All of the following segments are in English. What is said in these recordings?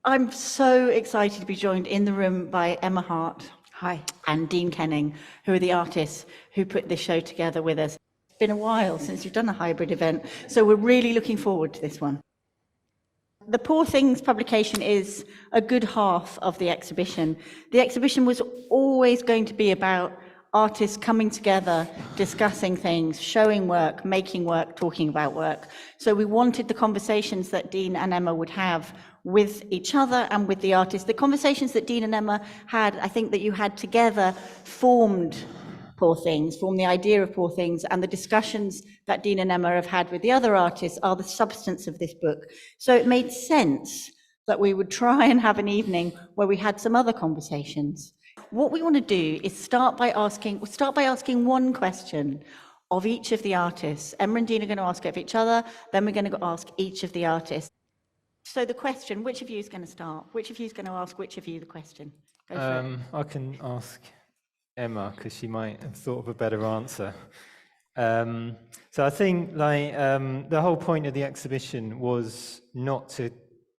I'm so excited to be joined in the room by Emma Hart Hi. and Dean Kenning, who are the artists who put this show together with us. It's been a while since you've done a hybrid event, so we're really looking forward to this one. The Poor Things publication is a good half of the exhibition. The exhibition was always going to be about artists coming together, discussing things, showing work, making work, talking about work. So we wanted the conversations that Dean and Emma would have with each other and with the artists. The conversations that Dean and Emma had, I think that you had together, formed Poor Things, formed the idea of Poor Things, and the discussions that Dean and Emma have had with the other artists are the substance of this book. So it made sense that we would try and have an evening where we had some other conversations. What we want to do is start by asking one question of each of the artists. Emma and Dean are going to ask it of each other, then we're going to ask each of the artists. So the question, which of you is going to start? Which of you is going to ask which of you the question? Go for it. I can ask Emma because she might have thought of a better answer. So I think the whole point of the exhibition was not to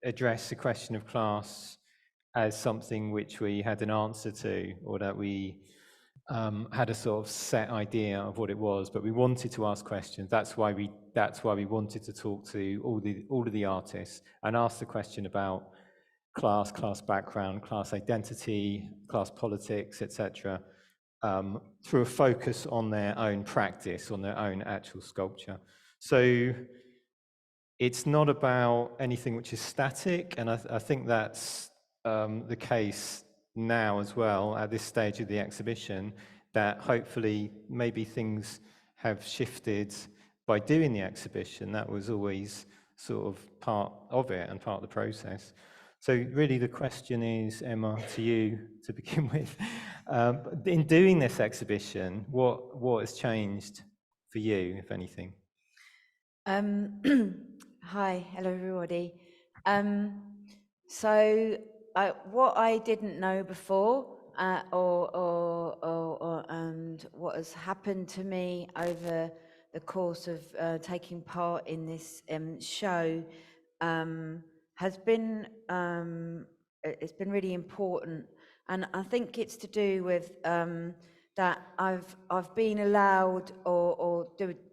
address the question of class as something which we had an answer to, or that we had a sort of set idea of what it was, but we wanted to ask questions. That's why we wanted to talk to all of the artists and ask the question about class background, class identity, class politics, etc., through a focus on their own practice, on their own actual sculpture. So it's not about anything which is static, and I think that's the case now as well at this stage of the exhibition, that hopefully maybe things have shifted by doing the exhibition. That was always sort of part of it and part of the process. So really the question is, Emma, to you to begin with, in doing this exhibition, what has changed for you, if anything? Hi, hello everybody. So what I didn't know before, and what has happened to me over the course of taking part in this show, has been it's been really important, and I think it's to do with that I've been allowed,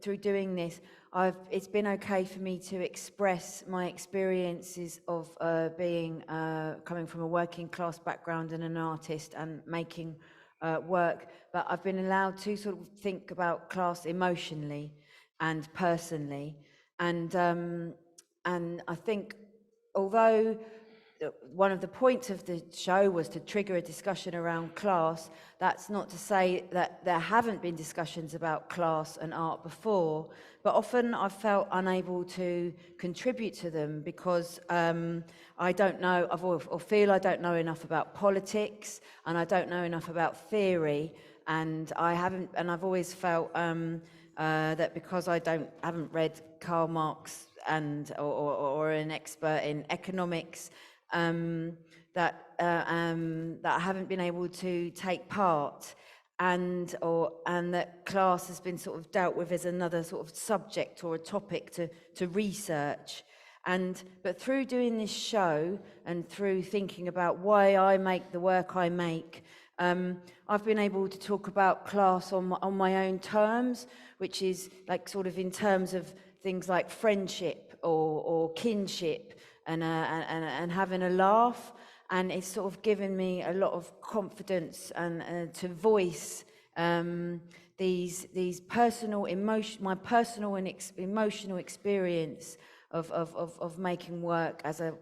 through doing this, it's been okay for me to express my experiences of being coming from a working class background and an artist and making work, but I've been allowed to sort of think about class emotionally and personally, and I think although one of the points of the show was to trigger a discussion around class, that's not to say that there haven't been discussions about class and art before, but often I've felt unable to contribute to them because I don't know, or feel I don't know enough about politics, and I don't know enough about theory, and I've always felt that because I haven't read Karl Marx or an expert in economics, that I haven't been able to take part, and that class has been sort of dealt with as another sort of subject or a topic to research. But through doing this show and through thinking about why I make the work I make, I've been able to talk about class on my own terms, which is like sort of in terms of things like friendship or kinship, and having a laugh, and it's sort of given me a lot of confidence and to voice these personal my personal and emotional experience of making work as a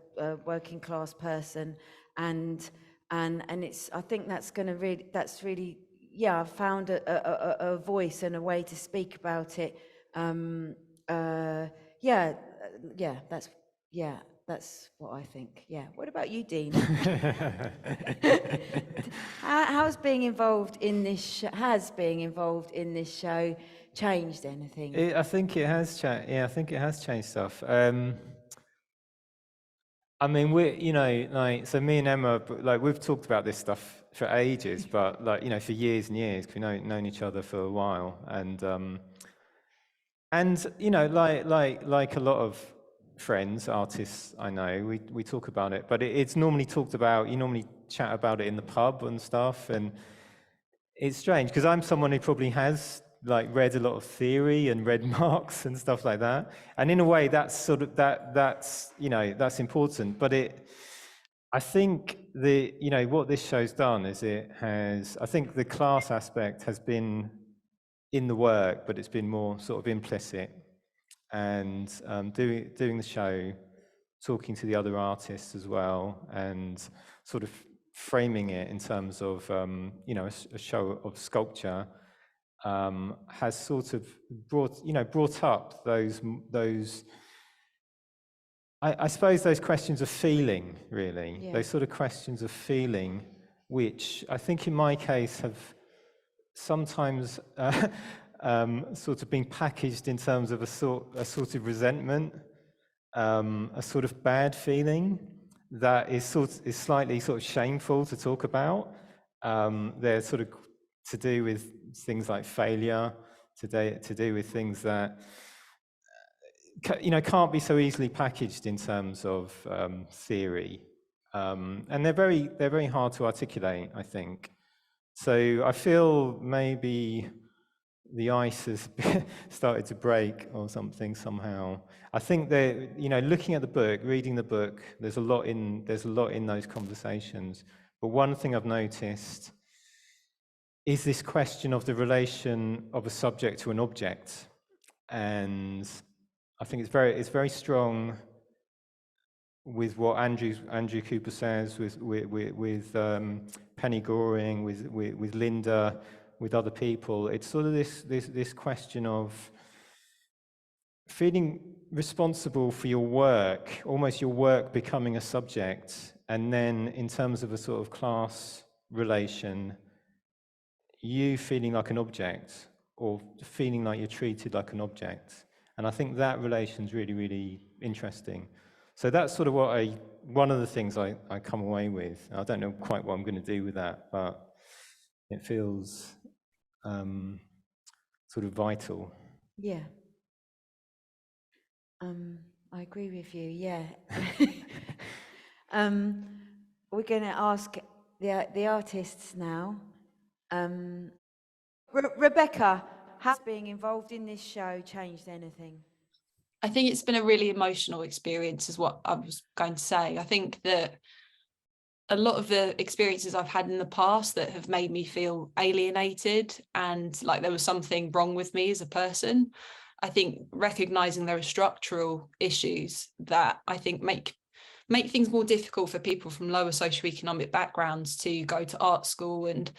working class person, and it's, I think that's really yeah, I've found a voice and a way to speak about it. That's what I think. Yeah. What about you, Dean? How's being involved in this show changed anything? I think it has changed. Yeah, I think it has changed stuff. I mean, so me and Emma, we've talked about this stuff for ages, but for years and years, we've known each other for a while, and like a lot of friends, artists I know, we talk about it, but it's normally talked about, you normally chat about it in the pub and stuff, and it's strange because I'm someone who probably has like read a lot of theory and read Marx and stuff like that, and in a way that's sort of that's you know, that's important, but I think what this show's done is I think the class aspect has been in the work, but it's been more sort of implicit, and doing the show, talking to the other artists as well, and sort of framing it in terms of a show of sculpture, has sort of brought up those I suppose those questions of feeling, really, Yeah. those sort of questions of feeling, which I think in my case have sometimes sort of been packaged in terms of a sort of resentment, a sort of bad feeling that is slightly sort of shameful to talk about. They're sort of to do with things like failure, to do with things that can't be so easily packaged in terms of theory, and they're very hard to articulate, I think. So I feel maybe the ice has started to break or something somehow. I think that looking at the book, reading the book, there's a lot in those conversations. But one thing I've noticed is this question of the relation of a subject to an object, and I think it's very strong with what Andrew Cooper says, with Penny Goring, with Linda, with other people. It's sort of this question of feeling responsible for your work, almost your work becoming a subject, and then in terms of a sort of class relation, you feeling like an object, or feeling like you're treated like an object. And I think that relation's really, really interesting. So that's sort of one of the things I come away with. I don't know quite what I'm going to do with that, but it feels sort of vital. Yeah. I agree with you, yeah. We're going to ask the artists now. Rebecca, has being involved in this show changed anything? I think it's been a really emotional experience, is what I was going to say. I think that a lot of the experiences I've had in the past that have made me feel alienated and like there was something wrong with me as a person, I think recognizing there are structural issues that I think make things more difficult for people from lower socioeconomic backgrounds to go to art school and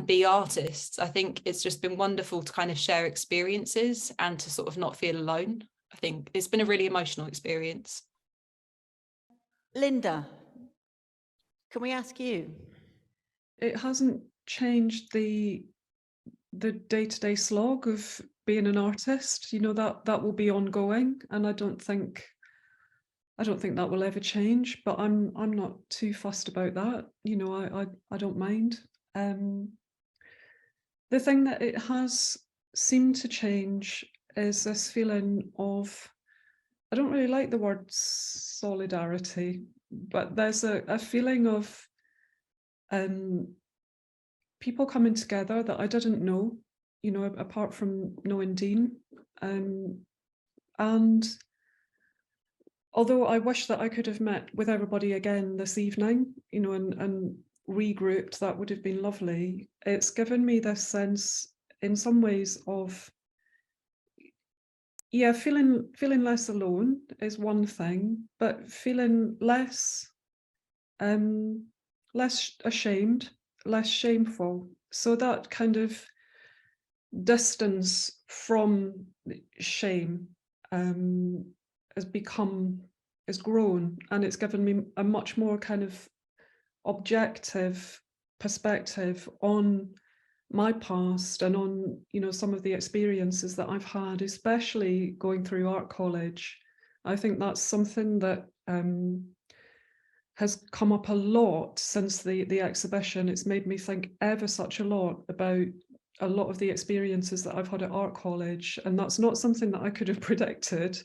be artists. I think it's just been wonderful to kind of share experiences and to sort of not feel alone. I think it's been a really emotional experience. Linda, can we ask you? It hasn't changed the day-to-day slog of being an artist. That will be ongoing, and I don't think that will ever change, but I'm not too fussed about that. I don't mind. The thing that it has seemed to change is this feeling of, I don't really like the word solidarity, but there's a feeling of people coming together that I didn't know, apart from knowing Dean. And although I wish that I could have met with everybody again this evening, and regrouped, that would have been lovely. It's given me this sense in some ways of, yeah, feeling less alone is one thing, but feeling less ashamed, less shameful. So that kind of distance from shame has grown, and it's given me a much more kind of objective perspective on my past and on some of the experiences that I've had, especially going through art college. I think that's something that has come up a lot since the exhibition. It's made me think ever such a lot about a lot of the experiences that I've had at art college, and that's not something that I could have predicted.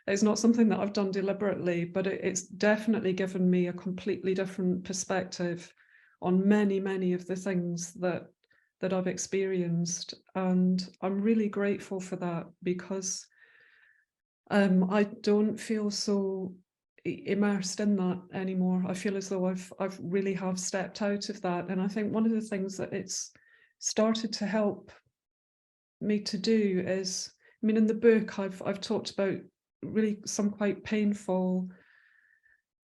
It's not something that I've done deliberately, but it's definitely given me a completely different perspective on many of the things that I've experienced. And I'm really grateful for that, because I don't feel so immersed in that anymore. I feel as though I've really have stepped out of that. And I think one of the things that it's started to help me to do is, I mean, in the book I've talked about really some quite painful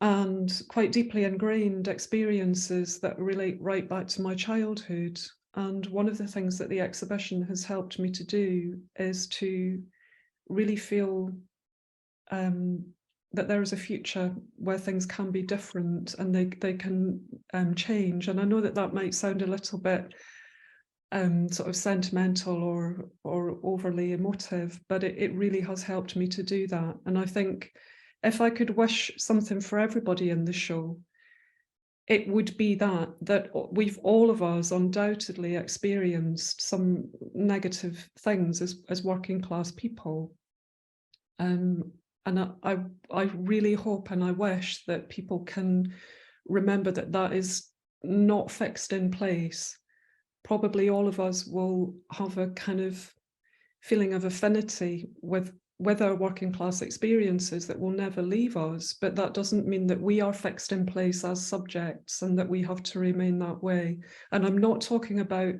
and quite deeply ingrained experiences that relate right back to my childhood. And one of the things that the exhibition has helped me to do is to really feel that there is a future where things can be different and they can change. And I know that that might sound a little bit sort of sentimental or overly emotive, but it really has helped me to do that. And I think if I could wish something for everybody in the show, it would be that we've all of us undoubtedly experienced some negative things as working class people. And I really hope and I wish that people can remember that that is not fixed in place. Probably all of us will have a kind of feeling of affinity with our working class experiences that will never leave us, but that doesn't mean that we are fixed in place as subjects and that we have to remain that way. And I'm not talking about,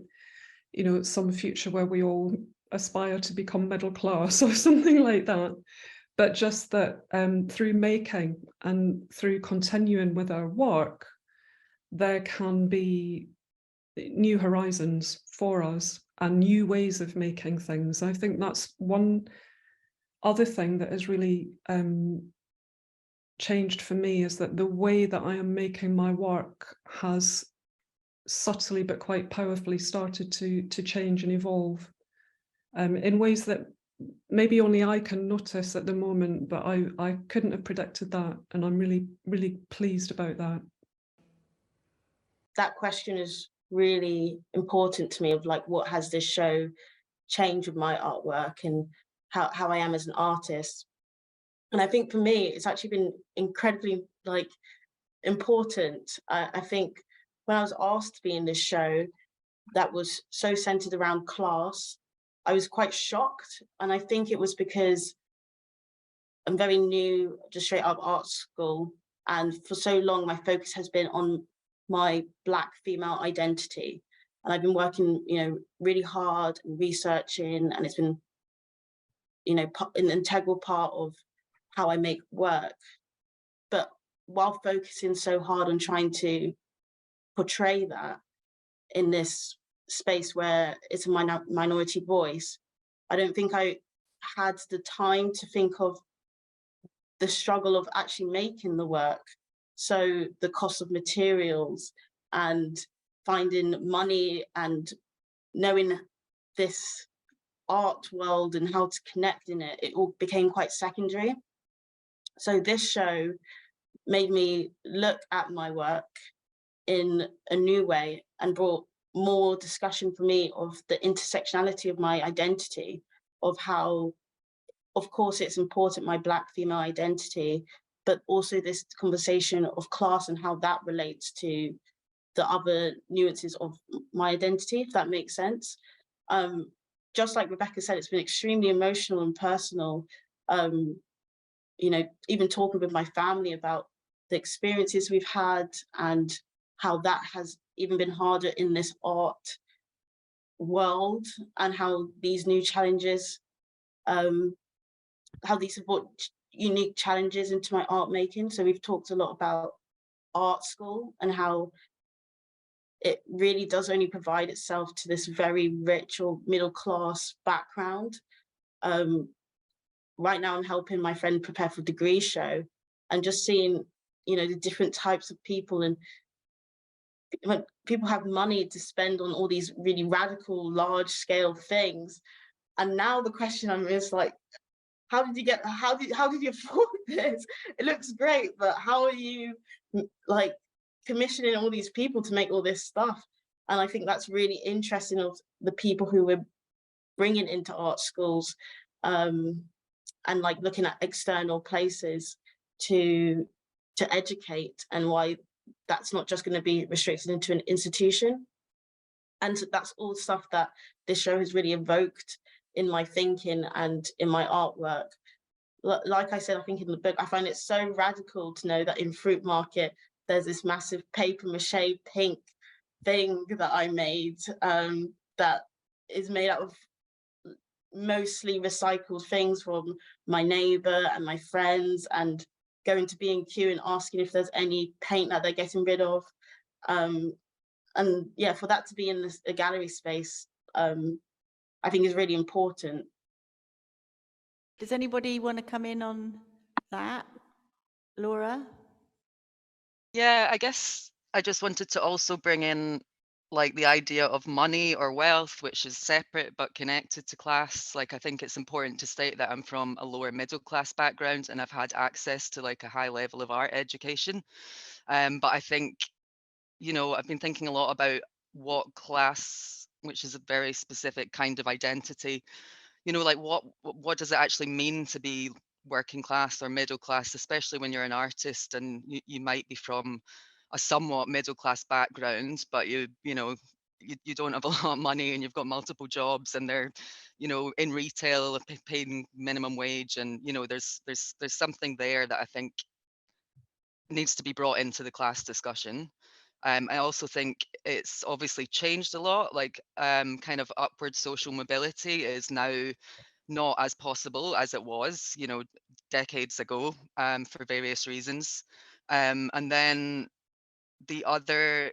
you know, some future where we all aspire to become middle class or something like that, but just that through making and through continuing with our work, there can be new horizons for us and new ways of making things. I think that's one other thing that has really changed for me, is that the way that I am making my work has subtly but quite powerfully started to change and evolve in ways that maybe only I can notice at the moment, but I couldn't have predicted that, and I'm really pleased about that. That question is really important to me, of like, what has this show changed with my artwork and how I am as an artist. And I think for me, it's actually been incredibly like important. I think when I was asked to be in this show that was so centered around class, I was quite shocked. And I think it was because I'm very new, just straight out of art school. And for so long, my focus has been on my Black female identity. And I've been working, you know, really hard and researching, and it's been, you know, an integral part of how I make work. But while focusing so hard on trying to portray that in this space where it's a minority voice, I don't think I had the time to think of the struggle of actually making the work. So the cost of materials and finding money and knowing this art world and how to connect in it, it all became quite secondary. So this show made me look at my work in a new way and brought more discussion for me of the intersectionality of my identity, of how, of course, it's important, my Black female identity, but also this conversation of class and how that relates to the other nuances of my identity, if that makes sense. Just like Rebecca said, it's been extremely emotional and personal. You know, even talking with my family about the experiences we've had and how that has even been harder in this art world, and how these new challenges, how these have brought unique challenges into my art making. So we've talked a lot about art school and how it really does only provide itself to this very rich or middle class background. Right now I'm helping my friend prepare for a degree show, and just seeing, you know, the different types of people, and when people have money to spend on all these really radical, large scale things. And now the question I'm is like, how did you afford this? It looks great, but how are you like commissioning all these people to make all this stuff? And I think that's really interesting, of the people who we're bringing into art schools. and like looking at external places to educate, and why that's not just going to be restricted into an institution. And so that's all stuff that this show has really evoked in my thinking and in my artwork. Like I said, I think in the book, I find it so radical to know that in Fruit Market, there's this massive paper mache pink thing that I made, that is made out of mostly recycled things from my neighbor and my friends, and going to B&Q and asking if there's any paint that they're getting rid of. And yeah, for that to be in a gallery space, I think is really important. Does anybody want to come in on that? Laura? Yeah, I guess I just wanted to also bring in like the idea of money or wealth, which is separate but connected to class. Like, I think it's important to state that I'm from a lower middle class background and I've had access to like a high level of art education. But I think, you know, I've been thinking a lot about what class, which is a very specific kind of identity, you know, like what does it actually mean to be working class or middle class, especially when you're an artist and you might be from a somewhat middle class background, but you know, you don't have a lot of money and you've got multiple jobs and they're, you know, in retail paying minimum wage, and you know, there's something there that I think needs to be brought into the class discussion. I also think it's obviously changed a lot, like kind of upward social mobility is now not as possible as it was, you know, decades ago, for various reasons. And then the other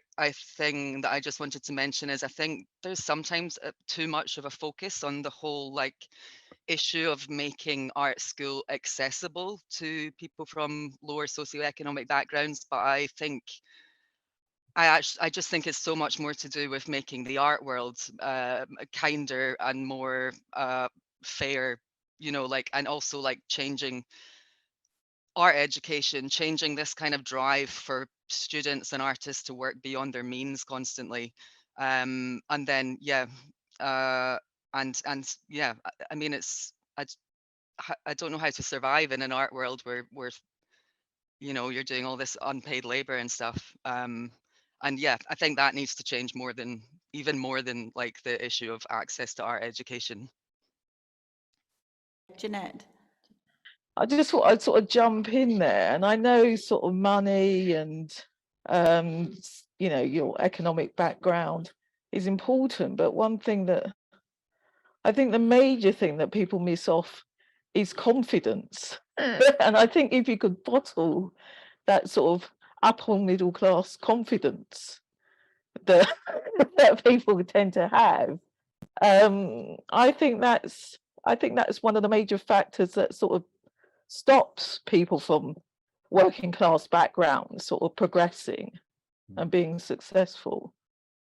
thing that I just wanted to mention is I think there's sometimes too much of a focus on the whole like issue of making art school accessible to people from lower socioeconomic backgrounds, but I think I just think it's so much more to do with making the art world kinder and more fair, you know, like, and also like changing art education, changing this kind of drive for students and artists to work beyond their means constantly. And then, yeah, and yeah, I mean, I don't know how to survive in an art world where you know, you're doing all this unpaid labor and stuff. And yeah, I think that needs to change even more than like the issue of access to art education. Jeanette? I just thought I'd sort of jump in there, and I know sort of money and you know, your economic background is important, but one thing that I think the major thing that people miss off is confidence. And I think if you could bottle that sort of upper middle class confidence that that people tend to have, I think that's one of the major factors that sort of stops people from working class backgrounds sort of progressing and being successful.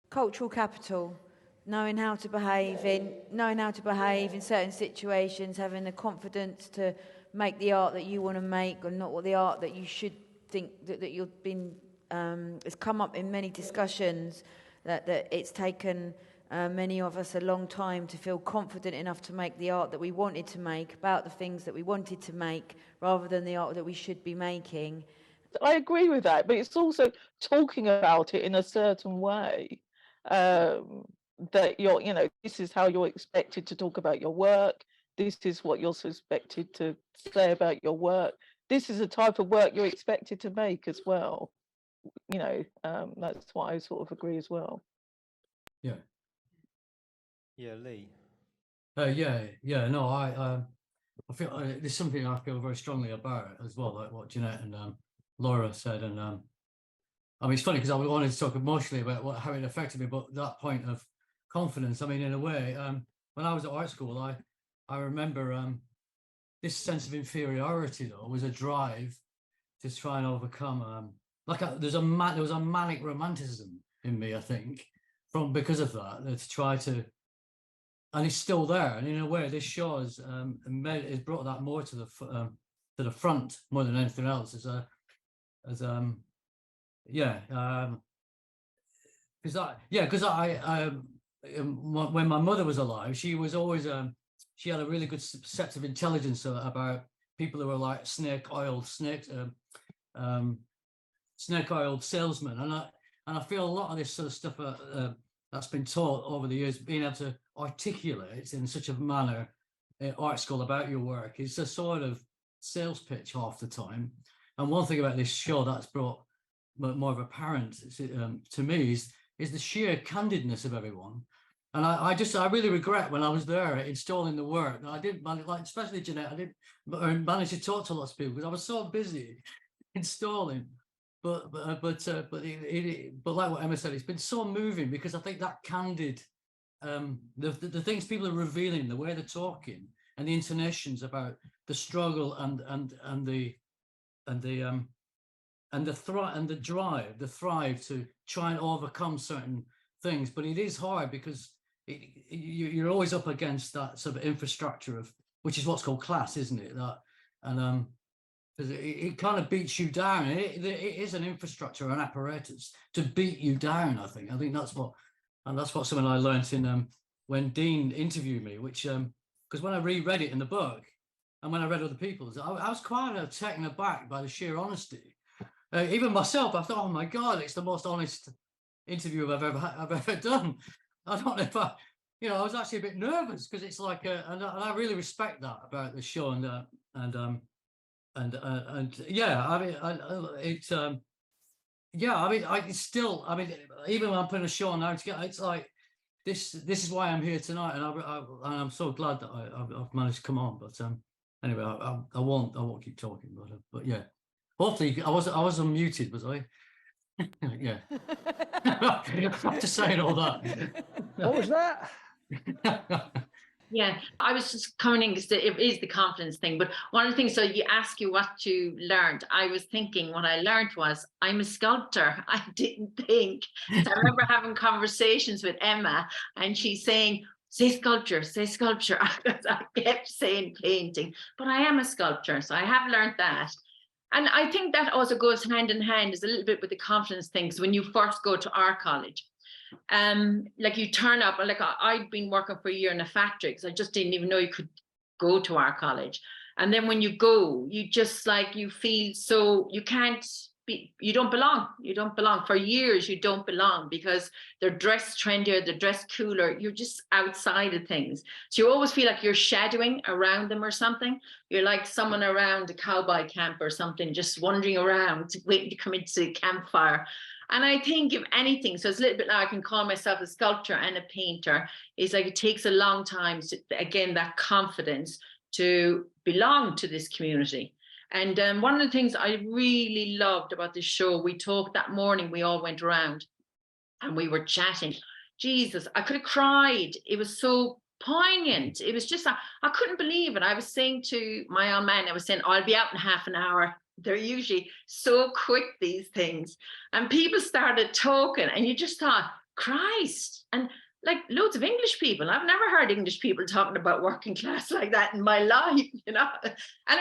Cultural capital, knowing how to behave in certain situations, having the confidence to make the art that you want to make, or not what the art that you should think that you've been has come up in many discussions, that it's taken many of us a long time to feel confident enough to make the art that we wanted to make, about the things that we wanted to make, rather than the art that we should be making. I agree with that, but it's also talking about it in a certain way, that you're, you know, this is how you're expected to talk about your work. This is what you're expected to say about your work. This is the type of work you're expected to make as well. You know, that's what I sort of agree as well. Yeah. Yeah, Lee. Yeah. No, I feel there's something I feel very strongly about as well, like what Jeanette and Laura said, and I mean, it's funny because I wanted to talk emotionally about how it affected me, but that point of confidence. I mean, in a way, when I was at art school, I remember this sense of inferiority though was a drive to try and overcome. There was a manic romanticism in me, I think, because of that, to try to. And it's still there, and in a way, this show has brought that more to the front more than anything else. Because when my mother was alive, she was always she had a really good perceptive intelligence about people who were like snake oil salesmen, and I feel a lot of this sort of stuff that's been taught over the years, being able to articulate in such a manner at art school about your work is a sort of sales pitch half the time. And one thing about this show that's brought more of apparent to me is the sheer candidness of everyone. And I really regret when I was there installing the work that I didn't manage, like especially Jeanette, I didn't manage to talk to lots of people because I was so busy installing. But like what Emma said, it's been so moving because I think that candid, the things people are revealing, the way they're talking, and the intonations about the struggle and the thrive to try and overcome certain things. But it is hard because you're always up against that sort of infrastructure of, which is what's called class, isn't it? Because it kind of beats you down. It is an infrastructure, an apparatus to beat you down. I think that's what something I learned in when Dean interviewed me, which because when I reread it in the book and when I read other people's, I was quite taken aback by the sheer honesty. Even myself, I thought, oh my God, it's the most honest interview I've ever done. I don't know if I was actually a bit nervous because it's like, and I really respect that about the show, and yeah, I mean, even when I'm putting a show now together, it's like this is why I'm here tonight, and I'm so glad that I've managed to come on. But anyway, I won't keep talking, but yeah, hopefully I was unmuted, was I? Yeah. After saying all that. What was that? Yeah, I was just commenting, it is the confidence thing, but one of the things, so you ask you what you learned, I was thinking what I learned was I'm a sculptor. I didn't think. So I remember having conversations with Emma and she's saying, say sculpture, say sculpture. I kept saying painting, but I am a sculptor. So I have learned that. And I think that also goes hand in hand is a little bit with the confidence things when you first go to art college. Like you turn up, like I'd been working for a year in a factory because I just didn't even know you could go to art college. And then when you go, you just like, you feel so, you don't belong for years. You don't belong because they're dressed trendier, they're dressed cooler. You're just outside of things. So you always feel like you're shadowing around them or something. You're like someone around a cowboy camp or something, just wandering around, waiting to come into the campfire. And I think if anything, so it's a little bit like I can call myself a sculptor and a painter, is like it takes a long time to, again, that confidence to belong to this community. And one of the things I really loved about this show, we talked that morning, we all went around and we were chatting. Jesus, I could have cried. It was so poignant. It was just, I couldn't believe it. I was saying to my old man, I was saying, oh, I'll be out in half an hour. They're usually so quick, these things. And people started talking and you just thought, Christ. And like loads of English people. I've never heard English people talking about working class like that in my life, you know. And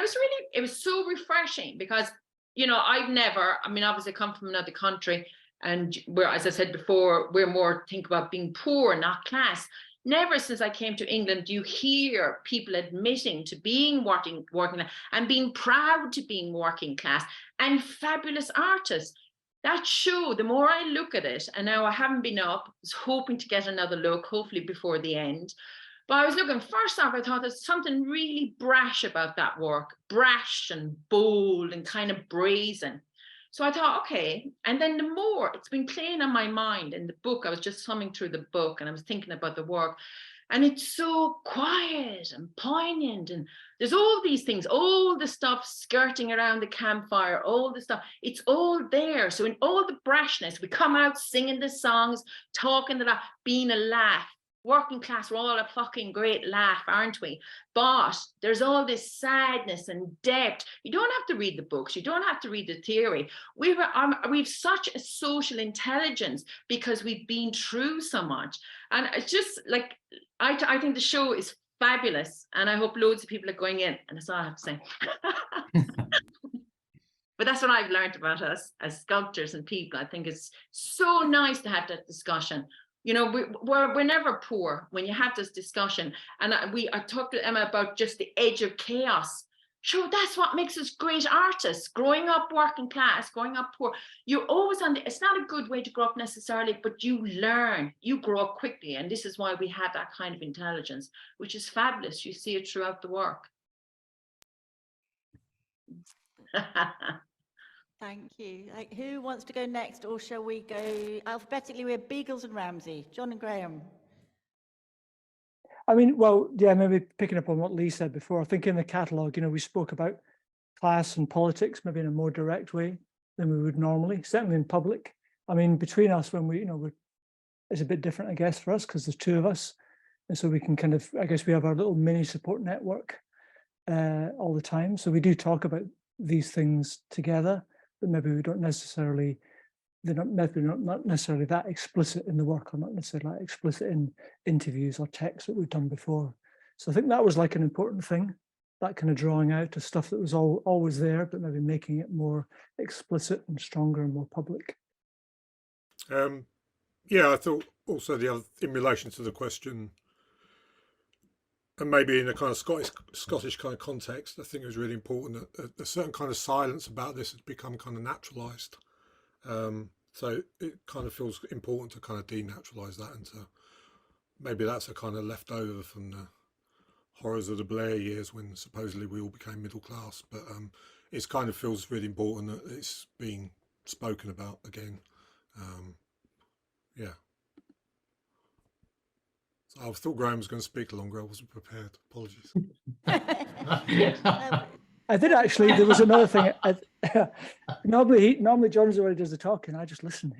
it was so refreshing because, you know, obviously I come from another country and we're, as I said before, we're more think about being poor, not class. Never since I came to England do you hear people admitting to being working class and being proud to being working class and fabulous artists. That show, the more I look at it, and now I haven't been up, I was hoping to get another look, hopefully before the end. But I was looking, first off, I thought there's something really brash about that work, brash and bold and kind of brazen. So I thought, okay. And then the more it's been playing on my mind in the book, I was just thumbing through the book and I was thinking about the work. And it's so quiet and poignant. And there's all these things, all the stuff skirting around the campfire, all the stuff, it's all there. So in all the brashness, we come out singing the songs, talking about being a laugh. Working class, we're all a fucking great laugh, aren't we? But there's all this sadness and depth. You don't have to read the books. You don't have to read the theory. We've such a social intelligence because we've been through so much. And it's just like, I think the show is fabulous. And I hope loads of people are going in. And that's all I have to say. But that's what I've learned about us as sculptors and people. I think it's so nice to have that discussion. You know, we're never poor when you have this discussion. And I talked to Emma about just the edge of chaos. Sure, that's what makes us great artists. Growing up working class, growing up poor, you're always on it's not a good way to grow up necessarily, but you learn, you grow up quickly. And this is why we have that kind of intelligence, which is fabulous. You see it throughout the work. Thank you. Who wants to go next, or shall we go alphabetically? We have Beagles and Ramsey, John and Graham. I mean, well, yeah, maybe picking up on what Lee said before, I think in the catalogue, we spoke about class and politics maybe in a more direct way than we would normally, certainly in public. I mean, between us, when it's a bit different, I guess, for us, because there's two of us. And so we can kind of, I guess we have our little mini support network all the time. So we do talk about these things together, but maybe we don't necessarily, they're not necessarily that explicit in the work, or not necessarily that explicit in interviews or texts that we've done before. So I think that was like an important thing, that kind of drawing out to stuff that was always there, but maybe making it more explicit and stronger and more public. Yeah, I thought also in relation to the question, and maybe in a kind of Scottish kind of context, I think it was really important that a certain kind of silence about this has become kind of naturalised. So it kind of feels important to kind of denaturalise that, and maybe that's a kind of leftover from the horrors of the Blair years when supposedly we all became middle class. But it kind of feels really important that it's being spoken about again. Yeah. So I thought Graham was going to speak longer. I wasn't prepared. Apologies. I did actually. There was another thing. Normally John's the one who does the talking. I just listen.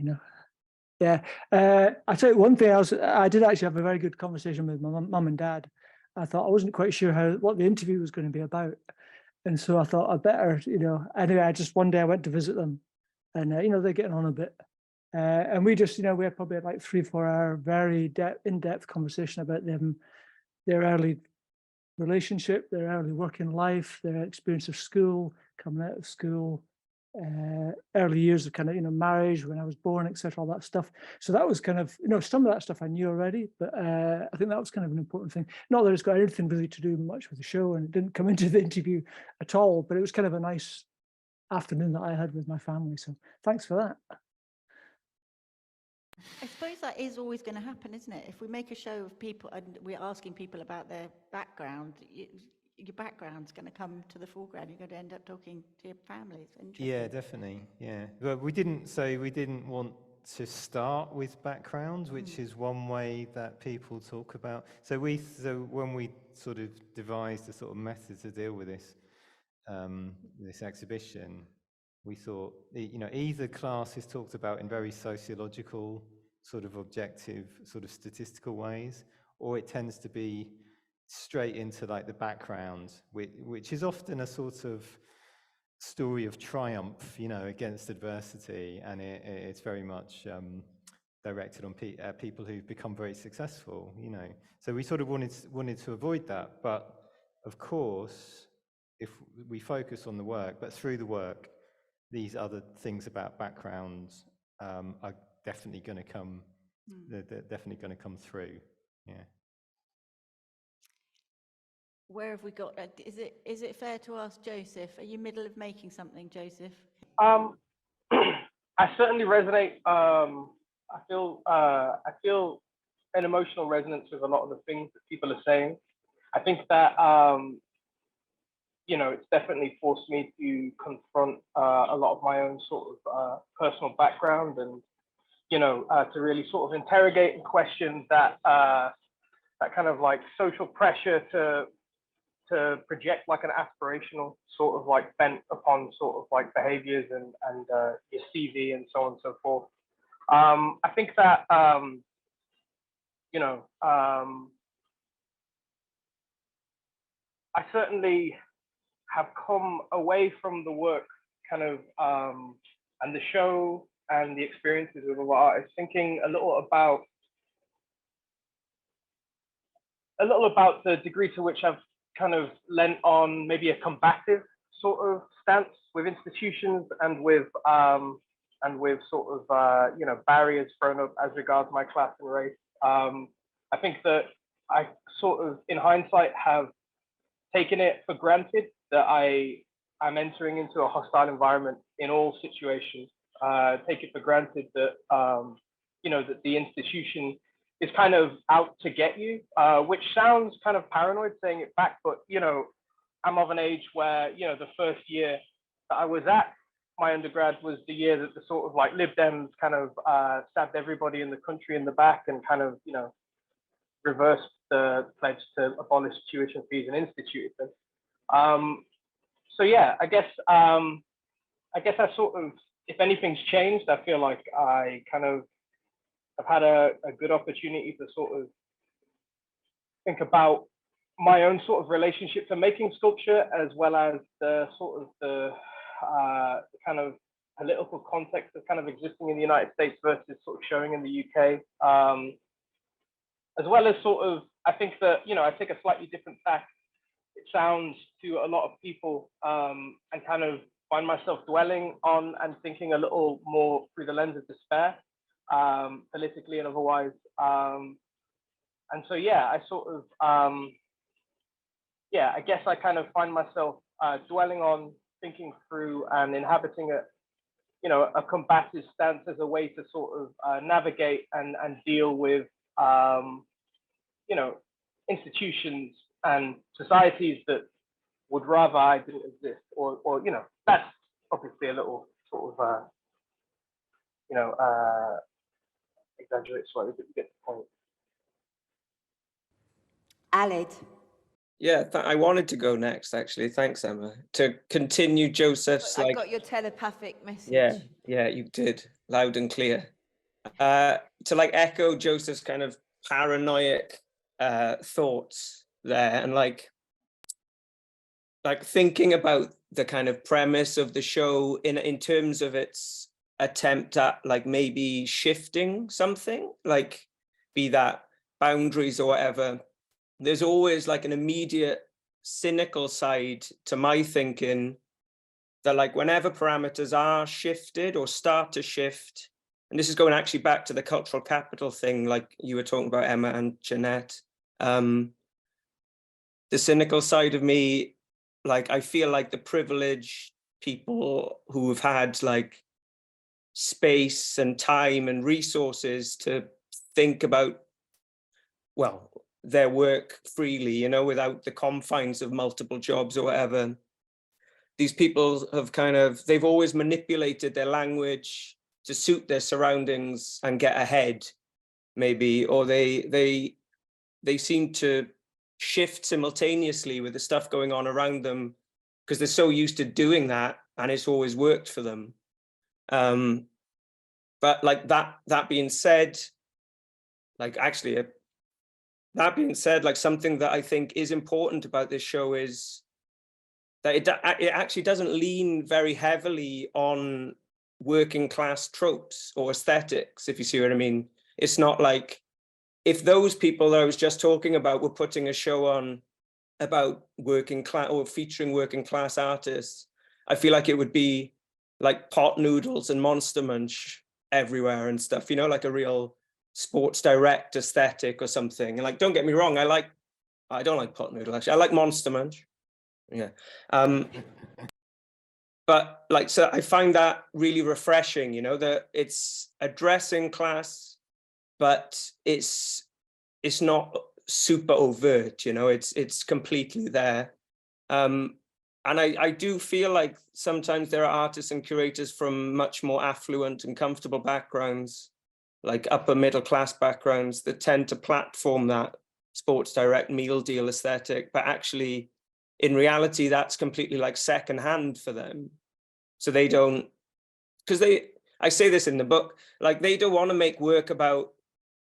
Yeah. I tell you one thing. I did actually have a very good conversation with my mum and dad. I thought I wasn't quite sure what the interview was going to be about, and so I thought I better, Anyway, one day I went to visit them, and they're getting on a bit, and we just, we had probably like 3-4 hour very in-depth conversation about their early relationship, their early working life, their experience of school, coming out of school, early years of kind of marriage, when I was born, etc., all that stuff. So that was kind of some of that stuff I knew already, but I think that was kind of an important thing. Not that it's got anything really to do much with the show, and it didn't come into the interview at all, but it was kind of a nice afternoon that I had with my family. So thanks for that. I suppose that is always going to happen, isn't it? If we make a show of people and we're asking people about their background, your background's going to come to the foreground. You're going to end up talking to your families. Yeah, definitely. Yeah, but we didn't want to start with background, which is one way that people talk about. So when we sort of devised a sort of method to deal with this this exhibition, we thought, either class is talked about in very sociological, sort of objective, sort of statistical ways, or it tends to be straight into like the background, which is often a sort of story of triumph, against adversity, and it's very much directed on people who've become very successful, So we sort of wanted to avoid that, but of course, if we focus on the work, but through the work, these other things about backgrounds are definitely going to come. They're definitely going to come through. Yeah. Where have we got? Is it fair to ask Joseph? Are you middle of making something, Joseph? I certainly resonate. I feel an emotional resonance with a lot of the things that people are saying. I think that it's definitely forced me to confront a lot of my own sort of personal background, and to really sort of interrogate and question that kind of like social pressure to project like an aspirational sort of like bent upon sort of like behaviors and your CV and so on and so forth. I think that I certainly have come away from the work kind of and the show and the experiences of other artists thinking a little about the degree to which I've kind of lent on maybe a combative sort of stance with institutions and with and with sort of, you know, barriers thrown up as regards my class and race. I think that I sort of, in hindsight, have taken it for granted that I'm entering into a hostile environment in all situations. Take it for granted that, you know, that the institution is kind of out to get you, which sounds kind of paranoid saying it back, but, you know, I'm of an age where, you know, the first year that I was at my undergrad was the year that the sort of like Lib Dems kind of stabbed everybody in the country in the back and kind of, you know, reversed the pledge to abolish tuition fees and instituted them. So yeah, I guess I sort of, if anything's changed, I feel like I kind of have had a good opportunity to sort of think about my own sort of relationship to making sculpture, as well as the sort of the kind of political context of kind of existing in the United States versus sort of showing in the UK, as well as sort of, I think that, you know, I take a slightly different tack, it sounds, to a lot of people, and kind of find myself dwelling on and thinking a little more through the lens of despair, politically and otherwise. And so, yeah, I sort of, yeah, I guess I kind of find myself dwelling on, thinking through and inhabiting a, you know, a combative stance as a way to sort of navigate and deal with, you know, institutions and societies that would rather I didn't exist, or you know, that's obviously a little sort of, you know, exaggerate slightly, but you get the point. Alid. Yeah, I wanted to go next, actually. Thanks, Emma. To continue Joseph's, I like, got your telepathic message. yeah, you did, loud and clear. To like echo Joseph's kind of paranoid thoughts there, and like thinking about the kind of premise of the show in terms of its attempt at like maybe shifting something, like be that boundaries or whatever. There's always like an immediate cynical side to my thinking that like whenever parameters are shifted or start to shift, and this is going actually back to the cultural capital thing, like you were talking about, Emma and Jeanette, the cynical side of me, like I feel like the privileged people who have had like space and time and resources to think about, well, their work freely, you know, without the confines of multiple jobs or whatever. These people have kind of, they've always manipulated their language to suit their surroundings and get ahead, maybe, or they seem to shift simultaneously with the stuff going on around them because they're so used to doing that and it's always worked for them. But like that being said, like actually, that being said, like something that I think is important about this show is that it actually doesn't lean very heavily on working class tropes or aesthetics, if you see what I mean. It's not like if those people that I was just talking about were putting a show on about working class or featuring working class artists, I feel like it would be like pot noodles and Monster Munch everywhere and stuff, you know, like a real Sports Direct aesthetic or something. And like, don't get me wrong, I don't like pot noodle, actually. I like Monster Munch. Yeah. But like, so I find that really refreshing, you know, that it's addressing class, but it's not super overt, you know, it's completely there. And I do feel like sometimes there are artists and curators from much more affluent and comfortable backgrounds, like upper middle class backgrounds, that tend to platform that Sports Direct meal deal aesthetic, but actually in reality, that's completely like secondhand for them. So they don't, because I say this in the book, like they don't want to make work about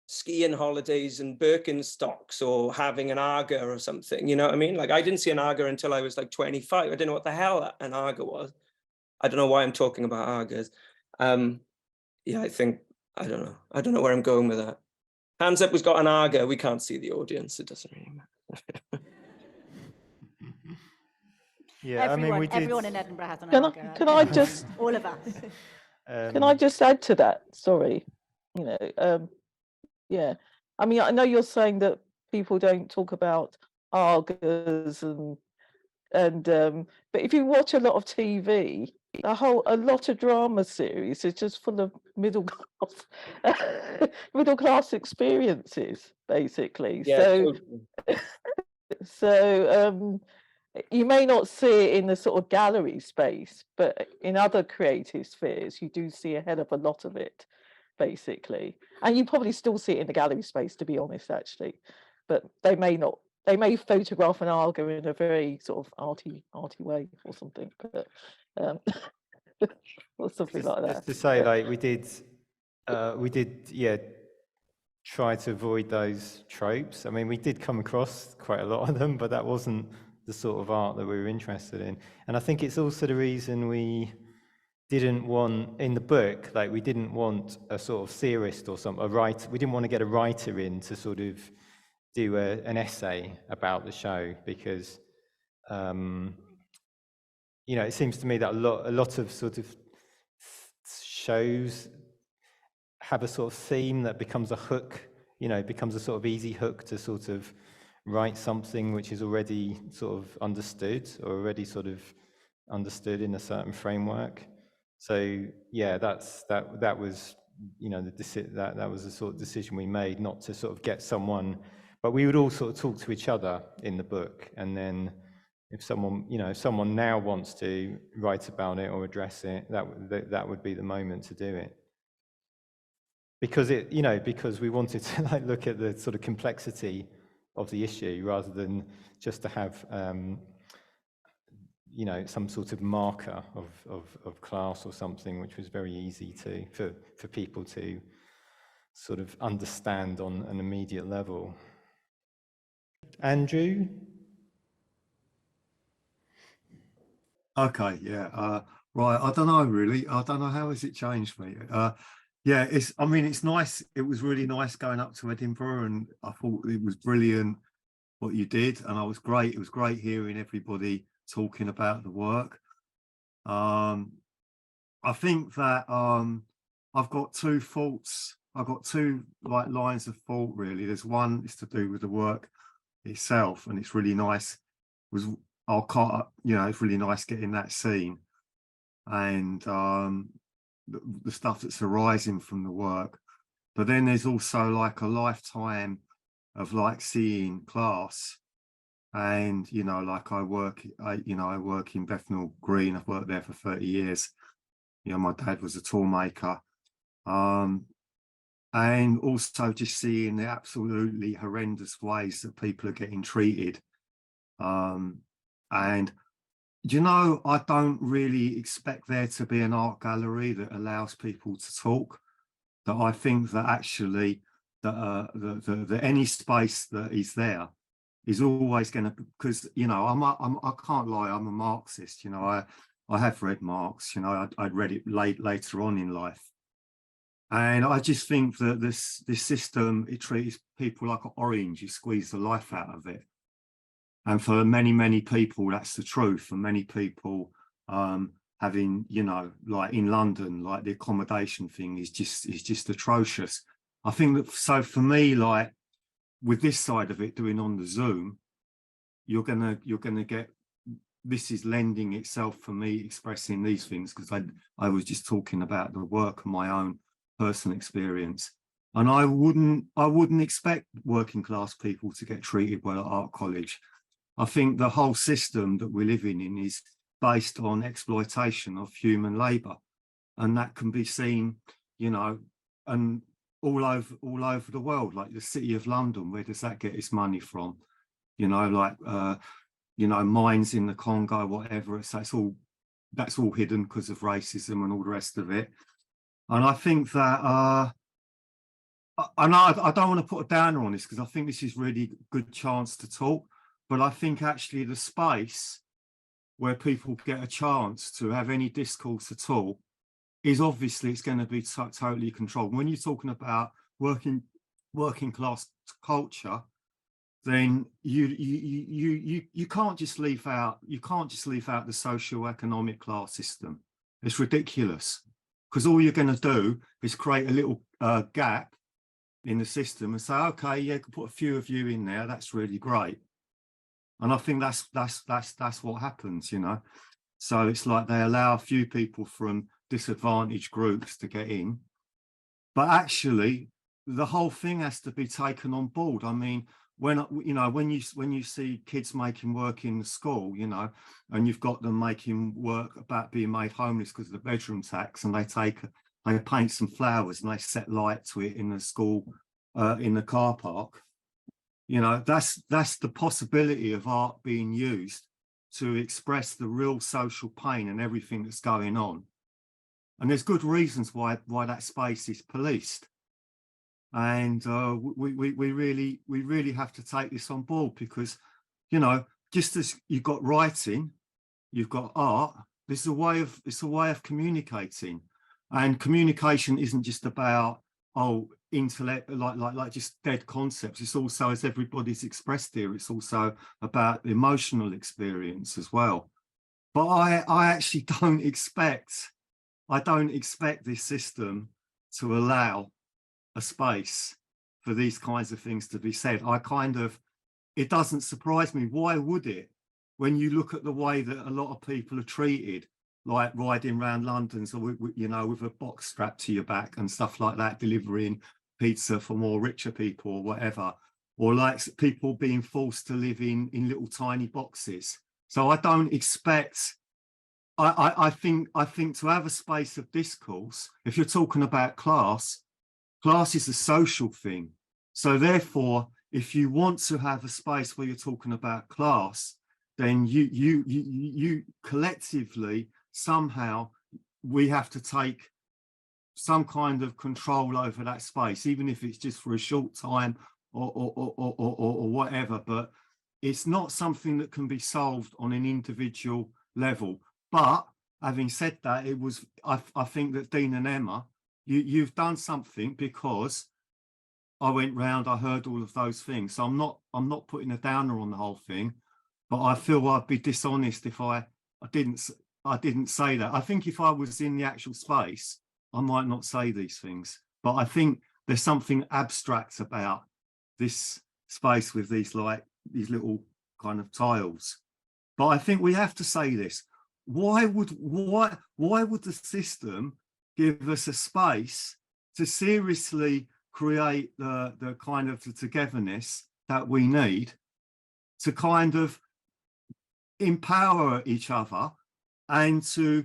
skiing holidays and Birkenstocks or having an Aga or something, you know what I mean? Like I didn't see an Aga until I was like 25. I didn't know what the hell an Aga was. I don't know why I'm talking about Agas. Yeah, I don't know where I'm going with that. Hands up who's got an Aga. We can't see the audience. It doesn't really matter. Yeah, everyone, everyone in Edinburgh has an Can Aga. I just all of us. Can I just add to that? Sorry, you know, yeah. I mean, I know you're saying that people don't talk about Argos but if you watch a lot of TV, a lot of drama series is just full of middle class experiences, basically. Yeah, totally. So you may not see it in the sort of gallery space, but in other creative spheres, you do see a hell of a lot of it, basically. And you probably still see it in the gallery space, to be honest, actually. But they may not. They may photograph an Argo in a very sort of arty way or something, but or something like that. Just to say, like we did, yeah, try to avoid those tropes. I mean, we did come across quite a lot of them, but that wasn't the sort of art that we were interested in. And I think it's also the reason we didn't want, in the book, like we didn't want a sort of theorist or a writer. We didn't want to get a writer in to sort of do an essay about the show, because you know, it seems to me that a lot of sort of shows have a sort of theme that becomes a hook, you know, becomes a sort of easy hook to sort of write something which is already sort of understood, or already sort of understood in a certain framework. So yeah, that was, you know, that was the sort of decision we made, not to sort of get someone, but we would all sort of talk to each other in the book, and then if someone, you know, if someone now wants to write about it or address it, that would be the moment to do it. Because it, you know, because we wanted to like look at the sort of complexity of the issue rather than just to have, you know, some sort of marker of class or something, which was very easy for people to sort of understand on an immediate level. Andrew? Okay, yeah. Right, I don't know really. I don't know, how has it changed me? Yeah, I mean, it's nice. It was really nice going up to Edinburgh, and I thought it was brilliant what you did, and it was great hearing everybody talking about the work. I think that I've got two thoughts. I've got two like lines of thought really. There's one is to do with the work itself, and it's really nice. You know, it's really nice getting that scene, and the stuff that's arising from the work. But then there's also like a lifetime of like seeing class, and you know, like I work in Bethnal Green. I've worked there for 30 years. You know, my dad was a tool maker, and also just seeing the absolutely horrendous ways that people are getting treated. And you know, I don't really expect there to be an art gallery that allows people to talk. That I think that actually that any space that is there is always going to, because you know, I can't lie, I'm a Marxist. You know, I have read Marx. You know, I'd read it later on in life, and I just think that this system, it treats people like an orange. You squeeze the life out of it. And for many people, that's the truth. For many people, having, you know, like in London, like the accommodation thing is just atrocious. I think that, so for me, like with this side of it, doing on the Zoom, you're gonna get, this is lending itself for me expressing these things, because I was just talking about the work of my own personal experience. And I wouldn't expect working class people to get treated well at art college. I think the whole system that we're living in is based on exploitation of human labour, and that can be seen, you know, and all over the world. Like the City of London, where does that get its money from? You know, like you know, mines in the Congo, whatever. So that's all hidden because of racism and all the rest of it. And I think that I don't want to put a downer on this, because I think this is really good chance to talk. But I think actually the space where people get a chance to have any discourse at all is obviously, it's going to be totally controlled. When you're talking about working class culture, then you can't just leave out the socio-economic class system. It's ridiculous. because all you're going to do is create a little gap in the system and say, okay, yeah, can put a few of you in there. That's really great. And I think that's what happens, you know. So it's like they allow a few people from disadvantaged groups to get in, but actually the whole thing has to be taken on board. I mean, when you see kids making work in the school, you know, and you've got them making work about being made homeless because of the bedroom tax, and they paint some flowers and they set light to it in the school, in the car park. You know, that's the possibility of art being used to express the real social pain and everything that's going on. And there's good reasons why that space is policed. And we really have to take this on board, because, you know, just as you've got writing, you've got art. It's a way of communicating, and communication isn't just about intellect, like just dead concepts. It's also, as everybody's expressed here, it's also about emotional experience as well. But I actually don't expect this system to allow a space for these kinds of things to be said. It doesn't surprise me. Why would it? When you look at the way that a lot of people are treated, like riding around London, so you know, with a box strapped to your back and stuff like that, delivering pizza for more richer people or whatever, or like people being forced to live in little tiny boxes. So I don't expect. I think to have a space of discourse, if you're talking about class is a social thing. So therefore, if you want to have a space where you're talking about class, then you collectively, somehow, we have to take some kind of control over that space, even if it's just for a short time or whatever. But it's not something that can be solved on an individual level. But having said that, I think that Dean and Emma, you've done something, because I went round, I heard all of those things. So I'm not putting a downer on the whole thing, but I feel I'd be dishonest if I didn't say that. I think if I was in the actual space, I might not say these things. But I think there's something abstract about this space with these little kind of tiles. But I think we have to say this. Why would the system give us a space to seriously create the kind of the togetherness that we need to kind of empower each other, and to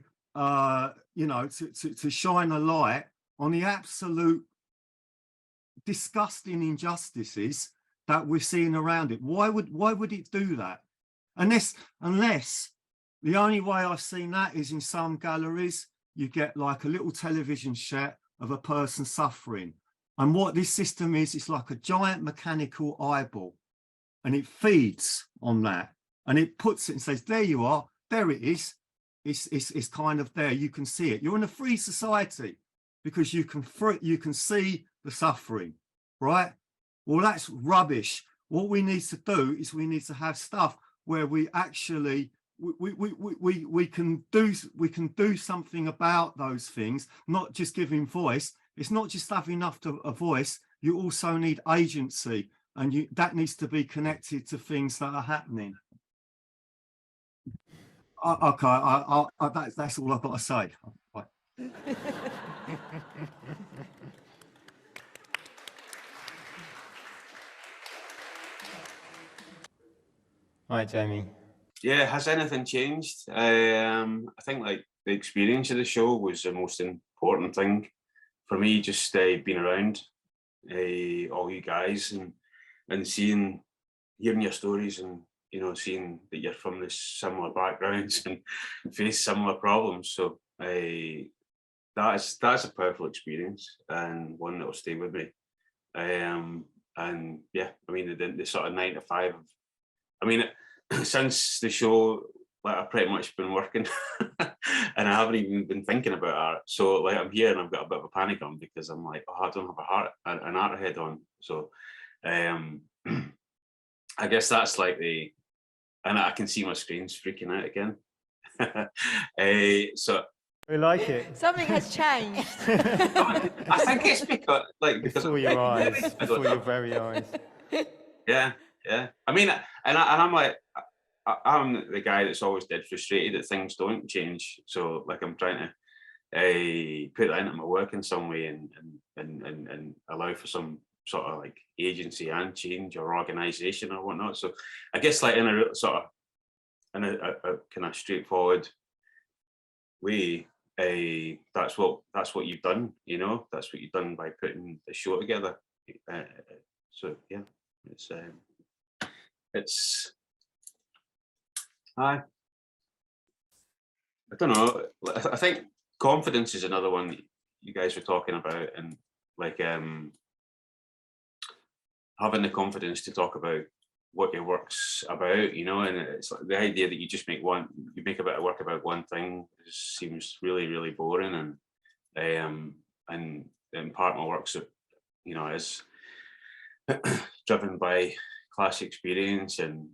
you know, to shine a light on the absolute disgusting injustices that we're seeing around it? Why would it do that? Unless the only way I've seen that is in some galleries, you get like a little television shot of a person suffering. And what this system is, it's like a giant mechanical eyeball, and it feeds on that. And it puts it and says, there you are, there it is. It's kind of there, you can see it. You're in a free society because you can see the suffering, right? Well, that's rubbish. What we need to do is we need to have stuff where we actually we can do something about those things, not just giving voice. It's not just having enough to a voice, you also need agency, and that needs to be connected to things that are happening. Okay, that's all I've got to say. Right. Right, Jamie. Yeah, has anything changed? I think like the experience of the show was the most important thing for me. Just being around all you guys and hearing your stories, and you know, seeing that you're from this similar backgrounds and face similar problems. So that's a powerful experience, and one that will stay with me. And yeah, I mean the sort of 9 to 5. I mean, since the show, like I've pretty much been working and I haven't even been thinking about art. So like I'm here and I've got a bit of a panic on, because I'm like, oh, I don't have an art head on. So I guess that's like and I can see my screens freaking out again. So We like it. Something has changed. I think it's because Before your eyes, before your very eyes. Yeah, yeah. I mean, and I'm like, I'm the guy that's always dead frustrated that things don't change. So like, I'm trying to put that into my work in some way and allow for some sort of like agency and change or organization or whatnot. So I guess like in a sort of in a kind of straightforward way, that's what you've done, you know, that's what you've done by putting the show together. So yeah, it's I don't know. I think confidence is another one that you guys were talking about, and like having the confidence to talk about what your work's about, you know, and it's like the idea that you just make a bit of work about one thing seems really, really boring, and part of my work's, you know, is driven by class experience, and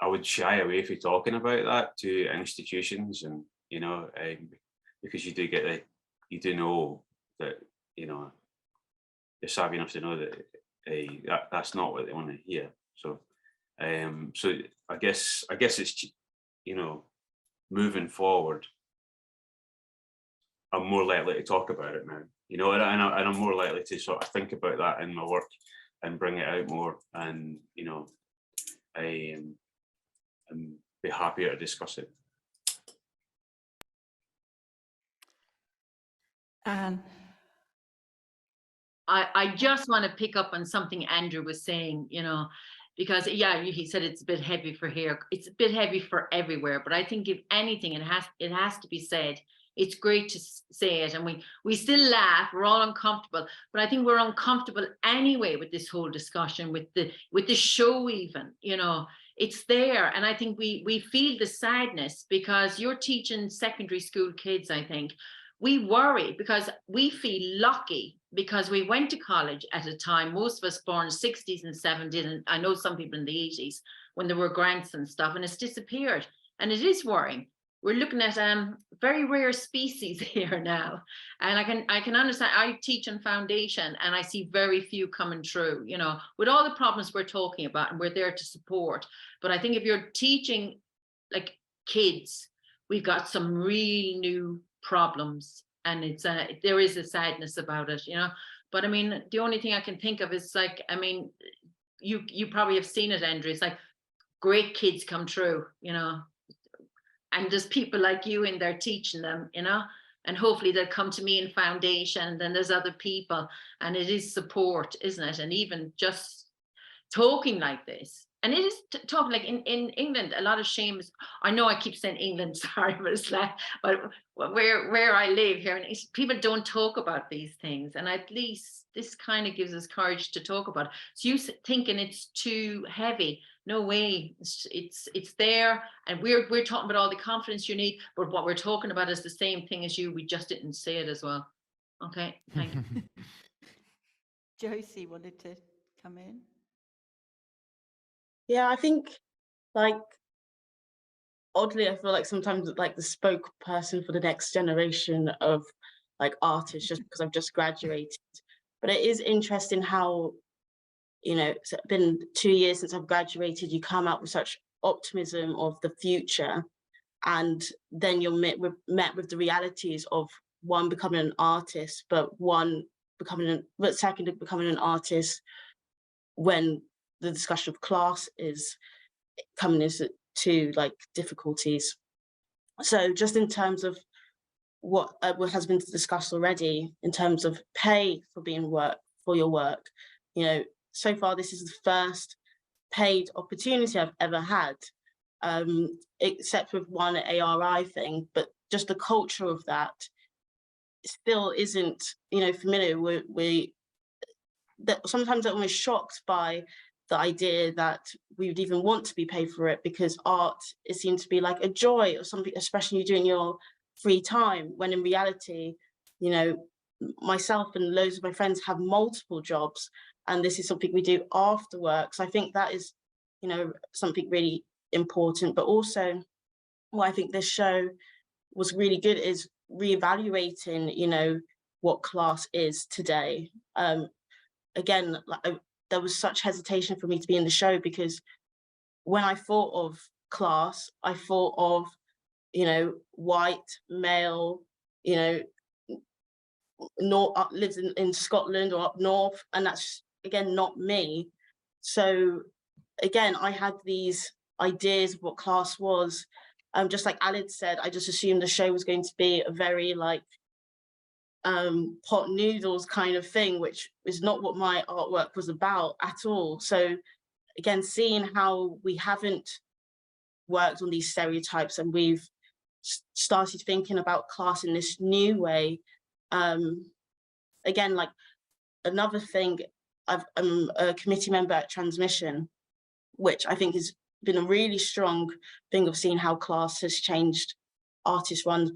I would shy away from talking about that to institutions, and you know, because you do know that, you know, you're savvy enough to know that that's not what they want to hear. So so I guess it's, you know, moving forward, I'm more likely to talk about it now, you know, and I'm more likely to sort of think about that in my work and bring it out more, and you know, and be happier to discuss it. I just want to pick up on something Andrew was saying, you know, because yeah, he said it's a bit heavy for here. It's a bit heavy for everywhere, but I think if anything, it has to be said. It's great to say it, and we still laugh. We're all uncomfortable, but I think we're uncomfortable anyway with this whole discussion, with the show even, you know. It's there, and I think we feel the sadness because you're teaching secondary school kids. I think we worry because we feel lucky because we went to college at a time, most of us born 60s and 70s, and I know some people in the 80s when there were grants and stuff, and it's disappeared, and it is worrying. We're looking at very rare species here now, and I can understand. I teach in foundation, and I see very few coming through, you know, with all the problems we're talking about, and we're there to support. But I think if you're teaching like kids, we've got some real new problems, and it's there is a sadness about it, you know. But I mean, the only thing I can think of is like, I mean, you probably have seen it, Andrew. It's like great kids come through, you know, and there's people like you in there teaching them, you know, and hopefully they'll come to me in foundation, and then there's other people, and it is support, isn't it? And even just talking like this. And it is talking like in England, a lot of shame is, I know I keep saying England, sorry, but it's like, but where I live here, and people don't talk about these things. And at least this kind of gives us courage to talk about it. So you thinking it's too heavy. No way, it's there. And we're talking about all the confidence you need, but what we're talking about is the same thing as you. We just didn't say it as well. Okay, thank you. Josie wanted to come in. Yeah, I think, like, oddly, I feel like sometimes like the spokesperson for the next generation of like artists, just because I've just graduated. But it is interesting how, you know, it's been 2 years since I've graduated, you come out with such optimism of the future, and then you're met with the realities of one, becoming an artist, but second, becoming an artist when the discussion of class is coming into like difficulties. So just in terms of what has been discussed already, in terms of pay for your work, you know, so far this is the first paid opportunity I've ever had, except with one ARI thing, but just the culture of that still isn't, you know, familiar. Sometimes I'm almost shocked by the idea that we would even want to be paid for it, because art, it seems to be like a joy or something, especially you do in your free time, when in reality, you know, myself and loads of my friends have multiple jobs, and this is something we do after work. So I think that is, you know, something really important. But also what I think this show was really good is reevaluating, you know, what class is today. Again, like, there was such hesitation for me to be in the show, because when I thought of class, I thought of, you know, white, male, you know, lives in Scotland or up north, and that's, again, not me. So again, I had these ideas of what class was. Just like Alid said, I just assumed the show was going to be a very like pot noodles kind of thing, which is not what my artwork was about at all. So again, seeing how we haven't worked on these stereotypes and we've started thinking about class in this new way. Again, like, another thing, I'm a committee member at Transmission, which I think has been a really strong thing of seeing how class has changed artist-run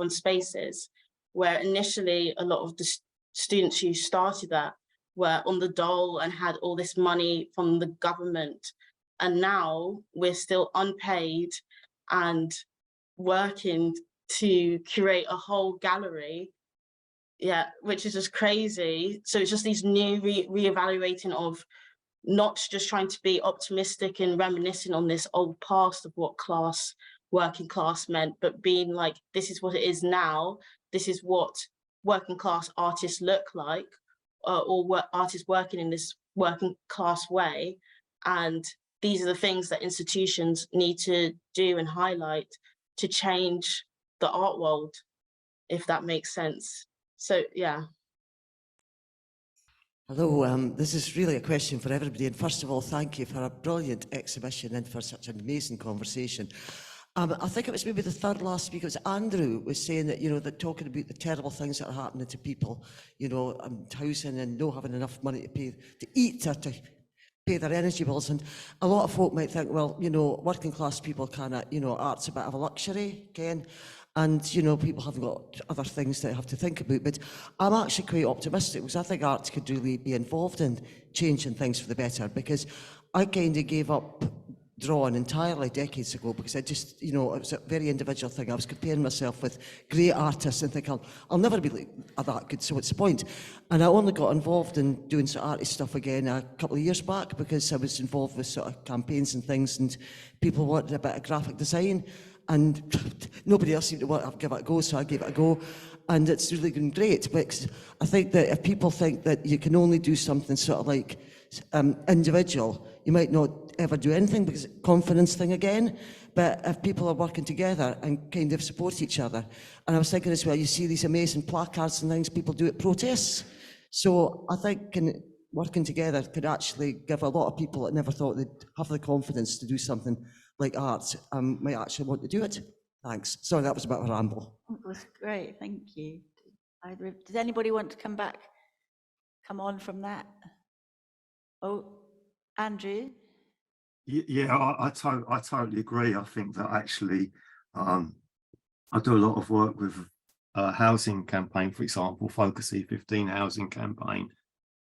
spaces, where initially a lot of the students who started that were on the dole and had all this money from the government. And now we're still unpaid and working to curate a whole gallery, yeah, which is just crazy. So it's just these new reevaluating of not just trying to be optimistic and reminiscing on this old past of what class, working class meant, but being like, this is what it is now. This is what working class artists look like, or artists working in this working class way. And these are the things that institutions need to do and highlight to change the art world, if that makes sense. So, yeah. Hello, this is really a question for everybody. And first of all, thank you for a brilliant exhibition and for such an amazing conversation. I think it was maybe the third last speaker, it was Andrew, was saying that, you know, that talking about the terrible things that are happening to people, you know, housing and not having enough money to eat or to pay their energy bills. And a lot of folk might think, well, you know, working class people kind, you know, art's a bit of a luxury, Ken. And, you know, people haven't got other things that they have to think about. But I'm actually quite optimistic, because I think art could really be involved in changing things for the better, because I kind of gave up drawing entirely decades ago, because I just, you know, it was a very individual thing. I was comparing myself with great artists and thinking, I'll never be like that good, so what's the point? And I only got involved in doing sort of arty stuff again a couple of years back, because I was involved with sort of campaigns and things, and people wanted a bit of graphic design, and nobody else seemed to want to give it a go, so I gave it a go, and it's really been great. Because I think that if people think that you can only do something sort of like individual, you might not ever do anything, because confidence thing again. But if people are working together and kind of support each other, and I was thinking as well, you see these amazing placards and things people do at protests. So I think working together could actually give a lot of people that never thought they'd have the confidence to do something like art, might actually want to do it. Thanks. Sorry, that was a bit of a ramble. It was great, thank you. Does anybody want to come on from that? Oh, Andrew? Yeah, I totally agree. I think that actually, I do a lot of work with a housing campaign, for example, Focus E15 housing campaign.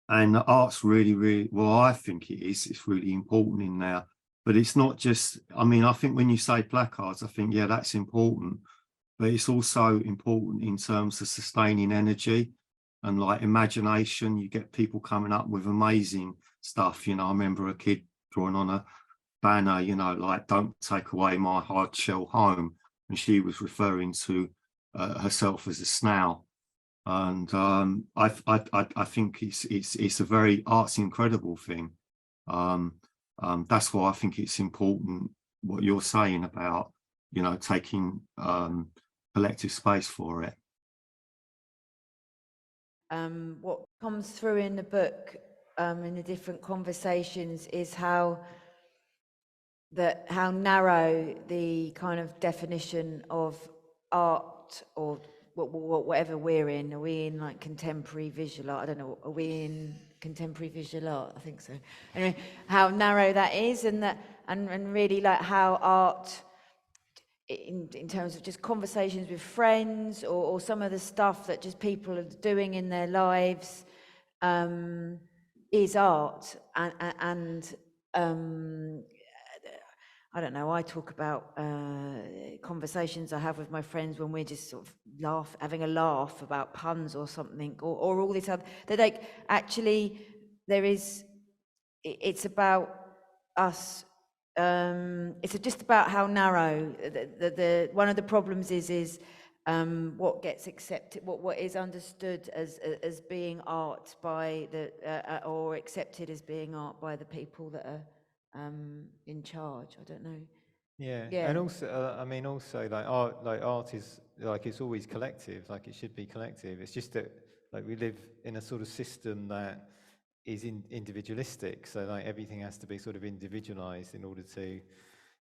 And the art's really, well, I think it is, it's really important in there. But it's not just, I mean, I think when you say placards, I think, yeah, that's important. But it's also important in terms of sustaining energy and like imagination. You get people coming up with amazing stuff. You know, I remember a kid drawing on a banner, you know, like, don't take away my hard shell home. And she was referring to herself as a snail. And I think it's a very artsy incredible thing. That's why I think it's important what you're saying about, you know, taking collective space for it. What comes through in the book, in the different conversations, is how narrow the kind of definition of art, or whatever we're in. Are we in like contemporary visual art? I don't know. Are we in contemporary visual art? I think so. Anyway, how narrow that is, and really like how art, in terms of just conversations with friends, or some of the stuff that just people are doing in their lives, is art. And I don't know, I talk about conversations I have with my friends when we're just sort of having a laugh about puns or something, or all this other, they're like, actually, it's about us, it's just about how narrow, one of the problems is what gets accepted, what is understood as being art by or accepted as being art by the people that are in charge. I don't know. Yeah, Yeah. and also, I mean, also art is like, it's always collective, like it should be collective. It's just that like we live in a sort of system that is individualistic, so like everything has to be sort of individualized in order to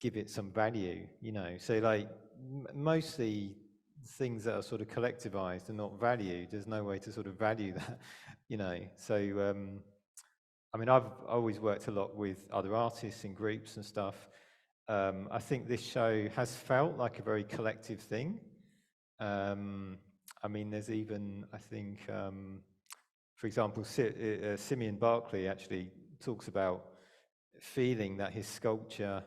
give it some value, you know. So like mostly things that are sort of collectivized and not valued, there's no way to sort of value that, you know. So I mean, I've always worked a lot with other artists in groups and stuff. I think this show has felt like a very collective thing. I mean, there's even, I think, for example, Simeon Barclay actually talks about feeling that his sculpture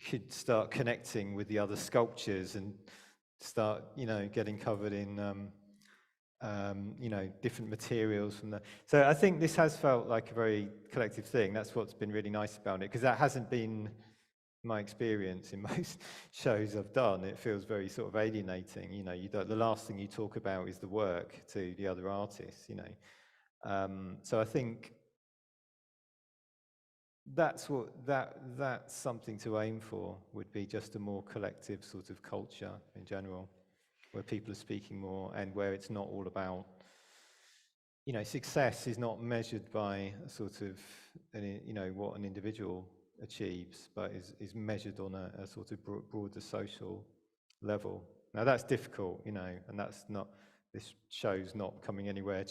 could start connecting with the other sculptures and start, you know, getting covered in, you know, different materials from the. So I think this has felt like a very collective thing. That's what's been really nice about it, because that hasn't been my experience in most shows I've done. It feels very sort of alienating. You know, the last thing you talk about is the work to the other artists. You know, so I think that's something to aim for. Would be just a more collective sort of culture in general, where people are speaking more and where it's not all about. You know, success is not measured by a sort of, you know, what an individual achieves, but is measured on a sort of broader social level. Now that's difficult, you know, and that's not, this show's not coming anywhere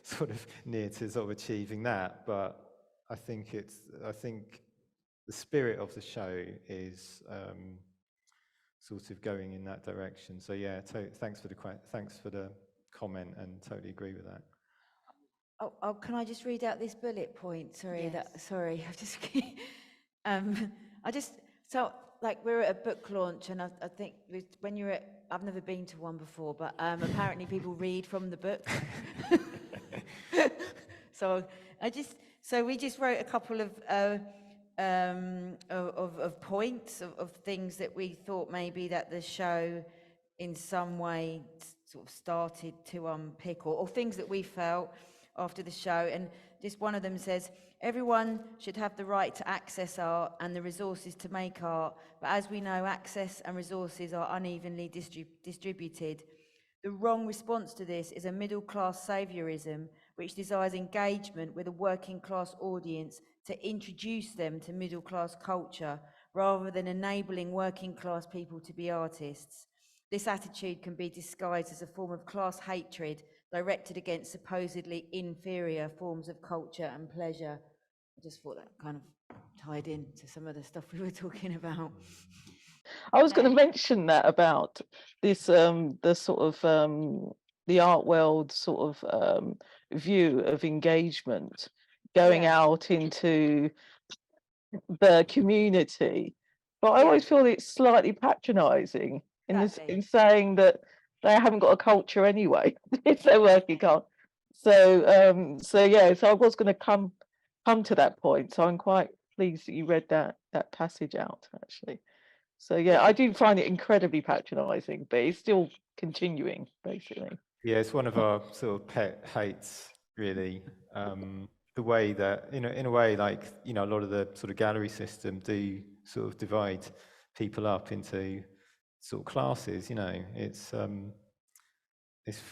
sort of near to sort of achieving that, but I think the spirit of the show is sort of going in that direction. So yeah, thanks for the comment, and totally agree with that. Oh, can I just read out this bullet point? Sorry, Yes. sorry, I've just, so like we're at a book launch, and I think when you're at, I've never been to one before, but apparently people read from the book. So we just wrote a couple of points of things that we thought maybe that the show in some way sort of started to unpick, or things that we felt after the show. And just one of them says, everyone should have the right to access art and the resources to make art, but as we know, access and resources are unevenly distributed. The wrong response to this is a middle-class saviorism which desires engagement with a working-class audience to introduce them to middle-class culture rather than enabling working-class people to be artists. This attitude can be disguised as a form of class hatred directed against supposedly inferior forms of culture and pleasure. I just thought that kind of tied into some of the stuff we were talking about. I was going to mention that about this, the sort of the art world sort of view of engagement, going out into the community, but I always feel it's slightly patronising in saying that they haven't got a culture anyway if they're working hard. So yeah, so I was going to come to that point. So I'm quite pleased that you read that passage out actually. So yeah, I do find it incredibly patronising, but it's still continuing basically. Yeah, it's one of our sort of pet hates, really. The way that, in a way, like, you know, a lot of the sort of gallery system do sort of divide people up into sort of classes. You know, it's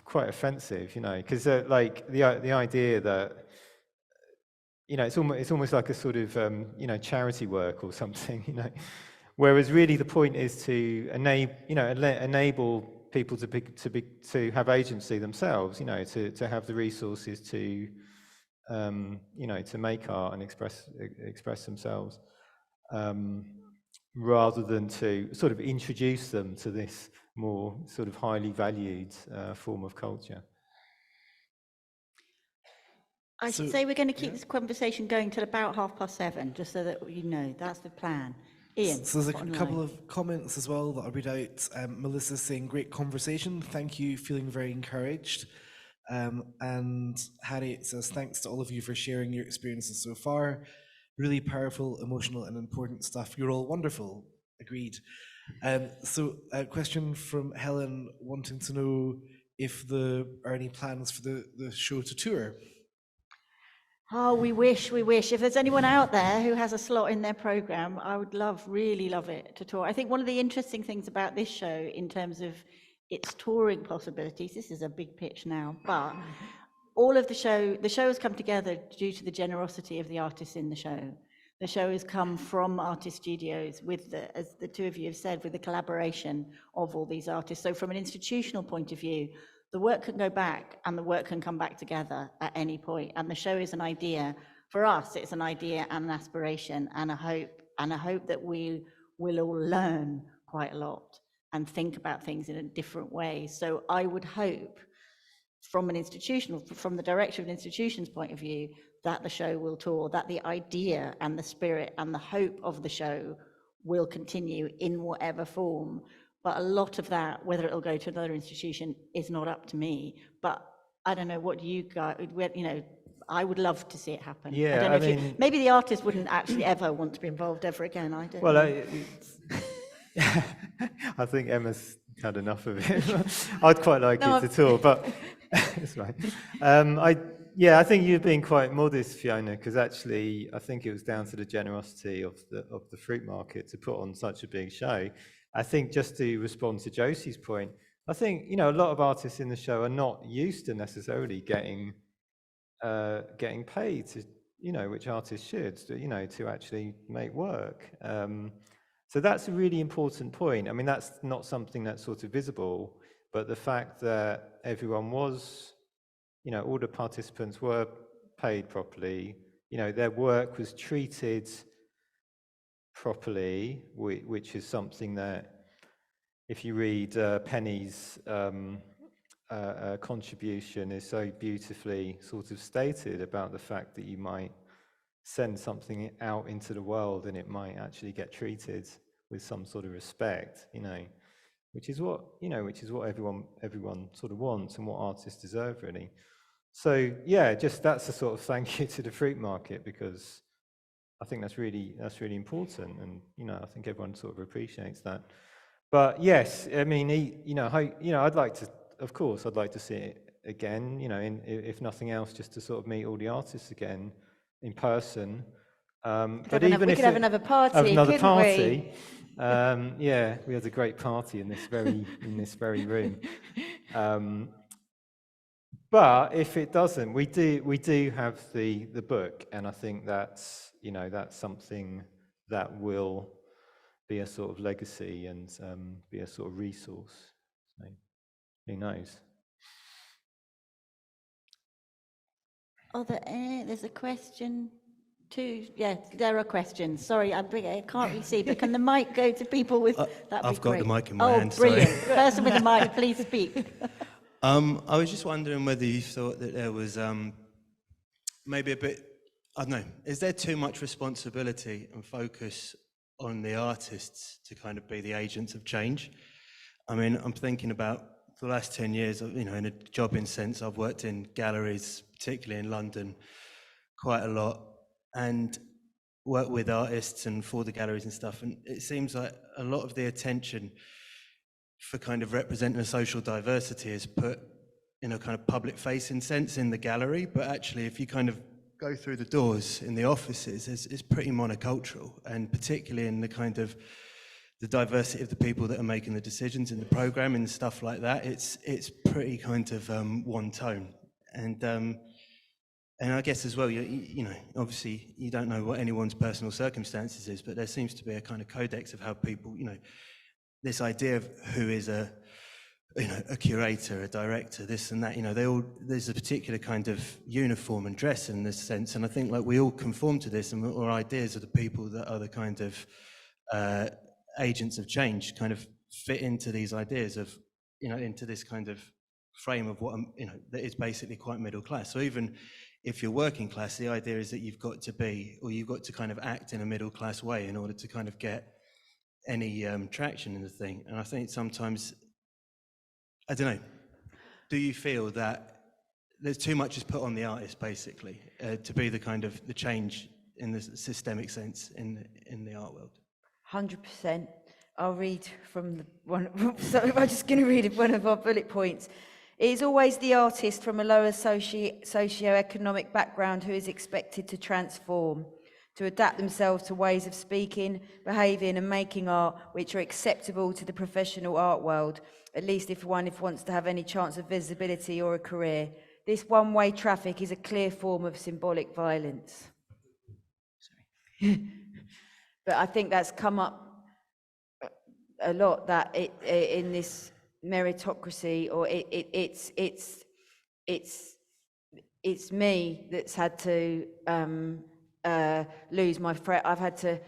quite offensive, you know, because like the idea that, you know, it's almost like a sort of you know, charity work or something, you know, whereas really the point is to enable people to have agency themselves, you know, to have the resources to you know, to make art and express themselves, rather than to sort of introduce them to this more sort of highly valued form of culture. I should say we're going to keep this conversation going till about 7:30, just so that you know that's the plan. Ian, So there's a bottom couple line. of comments as well that I'll read out. Melissa's saying, great conversation. Thank you, feeling very encouraged. And Harriet says, thanks to all of you for sharing your experiences so far. Really powerful, emotional, and important stuff. You're all wonderful. Agreed. So a question from Helen wanting to know if there are any plans for the show to tour. Oh, we wish. If there's anyone out there who has a slot in their program, I would really love it to tour. I think one of the interesting things about this show in terms of its touring possibilities, this is a big pitch now, but all of the show has come together due to the generosity of the artists in the show. The show has come from artist studios with as the two of you have said, with the collaboration of all these artists. So from an institutional point of view, the work can go back and the work can come back together at any point. And the show is an idea. For us, it's an idea and an aspiration and a hope that we will all learn quite a lot and think about things in a different way. So I would hope from the director of an institution's point of view, that the show will tour, that the idea and the spirit and the hope of the show will continue in whatever form. But a lot of that, whether it'll go to another institution, is not up to me. But I don't know what you guys, I would love to see it happen. Yeah, I don't know if maybe the artist wouldn't actually ever want to be involved ever again. I don't know. I think Emma's had enough of it. I'd quite like it to tour, but it's right. I think you've been quite modest, Fiona, because actually I think it was down to the generosity of the fruit market to put on such a big show. I think just to respond to Josie's point, I think a lot of artists in the show are not used to necessarily getting paid to, which artists should, to actually make work. So that's a really important point. I mean, that's not something that's sort of visible, but the fact that everyone was, all the participants were paid properly, their work was treated properly, which is something that, if you read Penny's contribution, is so beautifully sort of stated about the fact that you might send something out into the world and it might actually get treated with some sort of respect, which is what everyone sort of wants and what artists deserve, really. So yeah, just that's a sort of thank you to the fruit market, because I think that's really important, and I think everyone sort of appreciates that. But yes, I mean, I'd like to see it again, if nothing else, just to sort of meet all the artists again in person. But even we if could have another party, another couldn't party, yeah, we had a great party in this very room. But if it doesn't, we do have the book, and I think that's something that will be a sort of legacy and be a sort of resource. So who knows? There's a question too. Yeah, there are questions. Sorry, I can't really see, but can the mic go to people with that? I've got the mic in my hand. Brilliant. Sorry. Person with the mic, please speak. I was just wondering whether you thought that there was maybe a bit, I don't know, is there too much responsibility and focus on the artists to kind of be the agents of change? I mean, I'm thinking about the last 10 years, in a jobbing sense, I've worked in galleries, particularly in London, quite a lot, and worked with artists and for the galleries and stuff. And it seems like a lot of the attention for kind of representing a social diversity is put in a kind of public facing sense in the gallery. But actually, if you kind of go through the doors in the offices, it's pretty monocultural, and particularly in the kind of the diversity of the people that are making the decisions in the program and stuff like that, it's pretty kind of one tone. And I guess as well, obviously you don't know what anyone's personal circumstances is, but there seems to be a kind of codex of how people, this idea of who is a curator, a director, this and that, there's a particular kind of uniform and dress in this sense. And I think like we all conform to this, and our ideas of the people that are the kind of agents of change kind of fit into these ideas of, into this kind of frame of what, that is basically quite middle class. So even if you're working class, the idea is that you've got to be, or you've got to kind of act in a middle class way in order to kind of get any traction in the thing. And I think sometimes, I don't know, do you feel that there's too much is put on the artist, basically, to be the kind of the change in the systemic sense in the art world? 100%. I'll read from the one. So I'm just going to read one of our bullet points. It is always the artist from a lower socio-economic background who is expected to transform, to adapt themselves to ways of speaking, behaving and making art which are acceptable to the professional art world, at least if one wants to have any chance of visibility or a career. This one-way traffic is a clear form of symbolic violence. Sorry. But I think that's come up a lot, that in this meritocracy, or it's me that's had to lose my friend. I've had to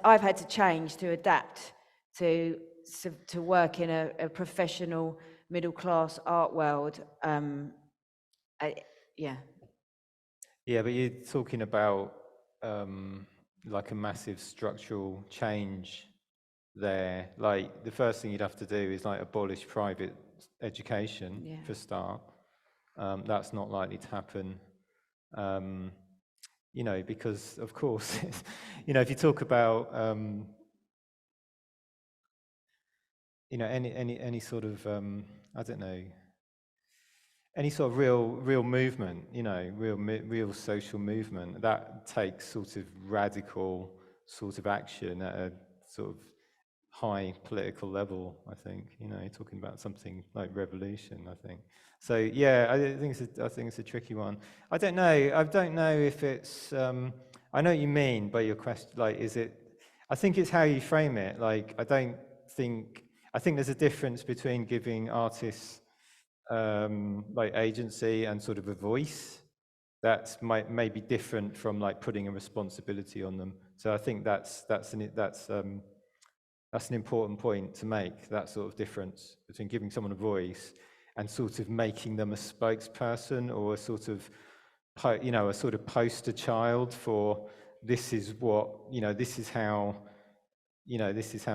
I've had to change to adapt to work in a professional middle class art world. Yeah. Yeah, but you're talking about like a massive structural change there. Like the first thing you'd have to do is like abolish private education for a start. That's not likely to happen. You know, because of course, you know, if you talk about you know, any sort of I don't know, any sort of real movement, you know, real social movement, that takes sort of radical sort of action at a sort of high political level, I think. You know, you're talking about something like revolution, I think. So yeah, I think it's a tricky one. I don't know if it's I know what you mean by your question, like, is it, I think it's how you frame it. Like, I think there's a difference between giving artists like agency and sort of a voice that may be different from like putting a responsibility on them. So I think that's an important point to make, that sort of difference between giving someone a voice and sort of making them a spokesperson or a sort of poster child for this is what, you know, this is how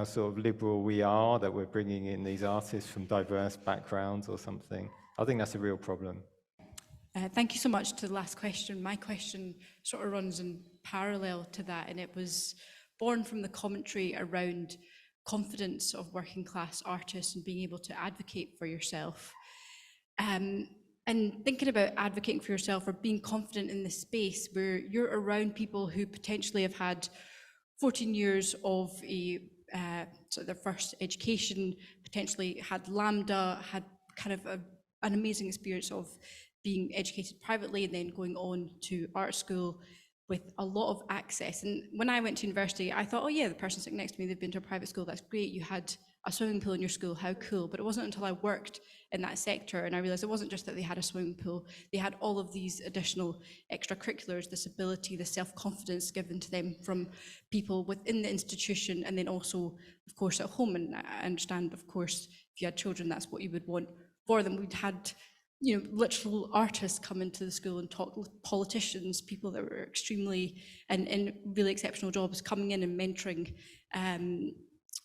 sort of liberal we are, that we're bringing in these artists from diverse backgrounds or something. I think that's a real problem. Thank you so much to the last question. My question sort of runs in parallel to that, and it was born from the commentary around confidence of working class artists and being able to advocate for yourself. And thinking about advocating for yourself or being confident in this space where you're around people who potentially have had 14 years of sort of their first education, potentially had Lambda, had kind of an amazing experience of being educated privately and then going on to art school with a lot of access. And when I went to university, I thought, oh yeah, the person sitting next to me, they've been to a private school, that's great. You had a swimming pool in your school, how cool. But it wasn't until I worked in that sector and I realized it wasn't just that they had a swimming pool, they had all of these additional extracurriculars, this ability, the self-confidence given to them from people within the institution, and then also, of course, at home. And I understand, of course, if you had children, that's what you would want for them. We'd had, you know, literal artists come into the school and talk with politicians, people that were extremely and in really exceptional jobs, coming in and mentoring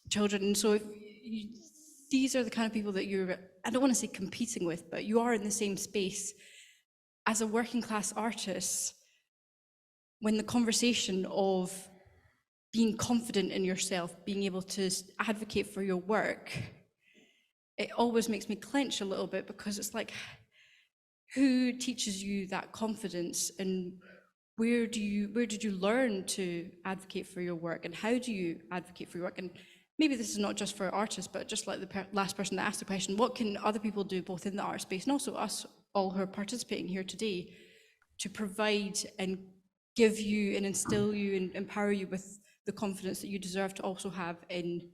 children. And so these are the kind of people that you're, I don't want to say competing with, but you are in the same space. As a working class artist, when the conversation of being confident in yourself, being able to advocate for your work, it always makes me clench a little bit, because it's like, who teaches you that confidence, and where did you learn to advocate for your work, and how do you advocate for your work? And maybe this is not just for artists, but just like the last person that asked the question, what can other people do both in the art space and also us all who are participating here today to provide and give you and instill you and empower you with the confidence that you deserve to also have in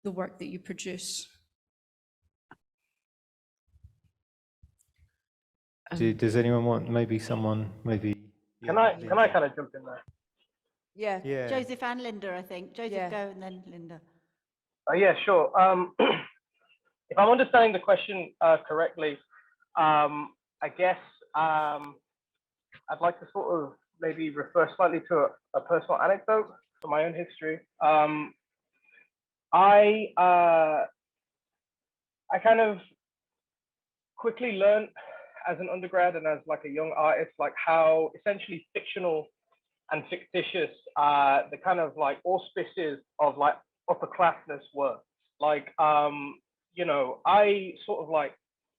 the work that you produce? Does anyone want, maybe someone, maybe? Can I kind of jump in there? Yeah. Joseph and Linda, I think. Joseph, go, and then Linda. Yeah, sure. If I'm understanding the question correctly, I guess I'd like to sort of maybe refer slightly to a personal anecdote. for my own history. I kind of quickly learned as an undergrad and as like a young artist, like how essentially fictional and fictitious the kind of like auspices of like upper classness were. Like, you know, I sort of like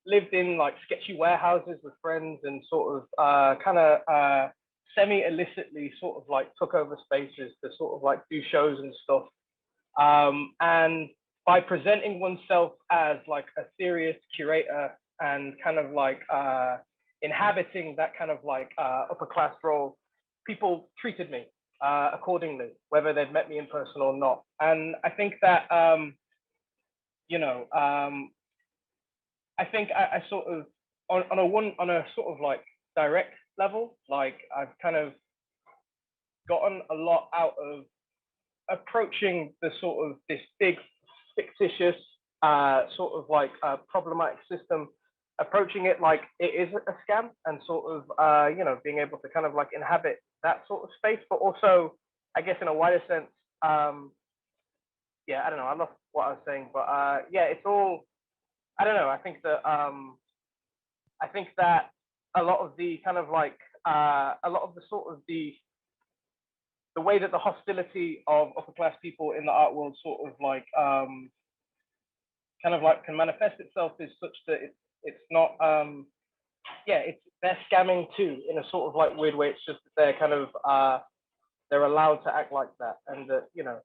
lived in like sketchy warehouses with friends and sort of kind of semi-illicitly sort of like took over spaces to sort of like do shows and stuff. And by presenting oneself as like a serious curator and kind of like inhabiting that kind of like upper class role, people treated me accordingly, whether they'd met me in person or not. And I think that, you know, I think I sort of, on a sort of like direct level, like I've kind of gotten a lot out of approaching the sort of this big fictitious sort of like problematic system, approaching it like it is a scam, and sort of you know, being able to kind of like inhabit that sort of space, but also I guess in a wider sense, yeah, I don't know, I lost what I was saying, but yeah, it's all, I don't know, I think that a lot of the kind of like a lot of the sort of the way that the hostility of upper class people in the art world sort of like kind of like can manifest itself is such that it's not yeah, they're scamming too in a sort of like weird way. It's just that they're kind of they're allowed to act like that, and that, you know,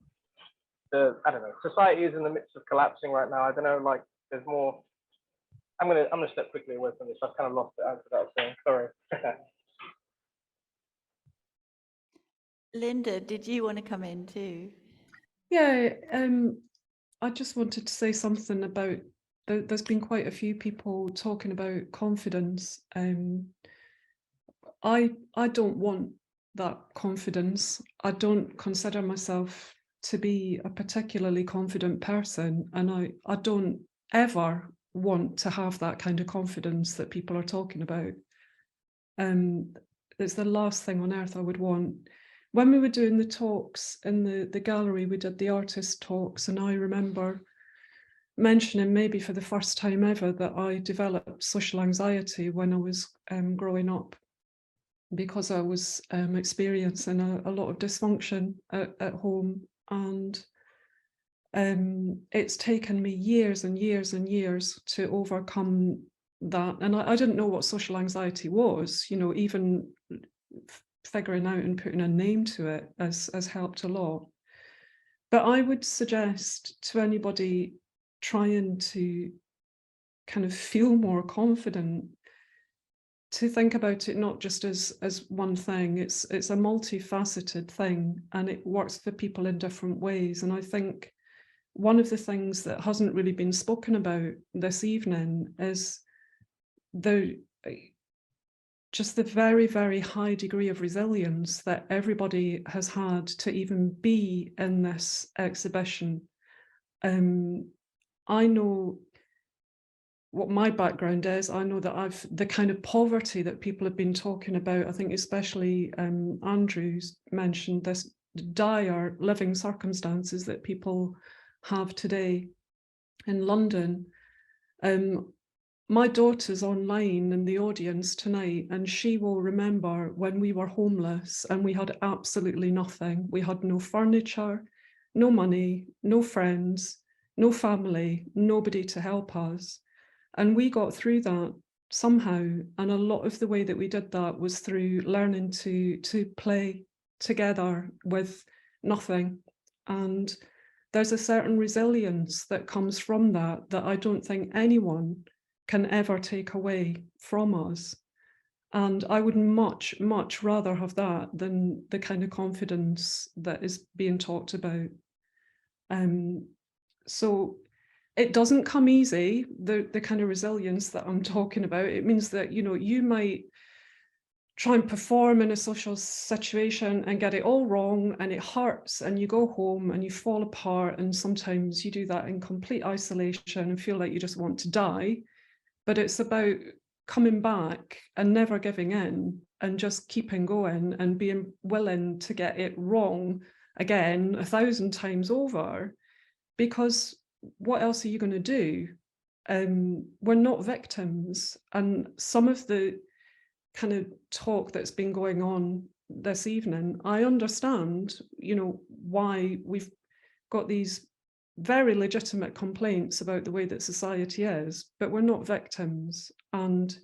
I don't know, society is in the midst of collapsing right now. I don't know, like there's more. I'm gonna step quickly away from this. I've kind of lost the answer that I was saying. Sorry. Linda, did you want to come in too? Yeah, I just wanted to say something about, there's been quite a few people talking about confidence. I don't want that confidence. I don't consider myself to be a particularly confident person, and I don't ever want to have that kind of confidence that people are talking about. It's the last thing on earth I would want. When we were doing the talks in the gallery, we did the artist talks, and I remember mentioning maybe for the first time ever that I developed social anxiety when I was growing up, because I was experiencing a lot of dysfunction at home, and it's taken me years and years and years to overcome that. And I didn't know what social anxiety was, you know, even figuring out and putting a name to it has helped a lot. But I would suggest to anybody trying to kind of feel more confident to think about it not just as one thing. It's a multifaceted thing, and it works for people in different ways. And I think one of the things that hasn't really been spoken about this evening is just the very, very high degree of resilience that everybody has had to even be in this exhibition. I know what my background is. I know that the kind of poverty that people have been talking about, I think especially Andrew's mentioned this dire living circumstances that people have today in London. My daughter's online in the audience tonight, and she will remember when we were homeless and we had absolutely nothing. We had no furniture, no money, no friends, no family, nobody to help us. And we got through that somehow. And a lot of the way that we did that was through learning to play together with nothing. And there's a certain resilience that comes from that I don't think anyone can ever take away from us. And I would much, much rather have that than the kind of confidence that is being talked about. So it doesn't come easy, the kind of resilience that I'm talking about. It means that, you know, you might try and perform in a social situation and get it all wrong, and it hurts, and you go home and you fall apart, and sometimes you do that in complete isolation and feel like you just want to die. But it's about coming back and never giving in and just keeping going and being willing to get it wrong again 1,000 times over, because what else are you going to do? We're not victims. And some of the kind of talk that's been going on this evening, I understand, you know, why we've got these very legitimate complaints about the way that society is, but we're not victims. And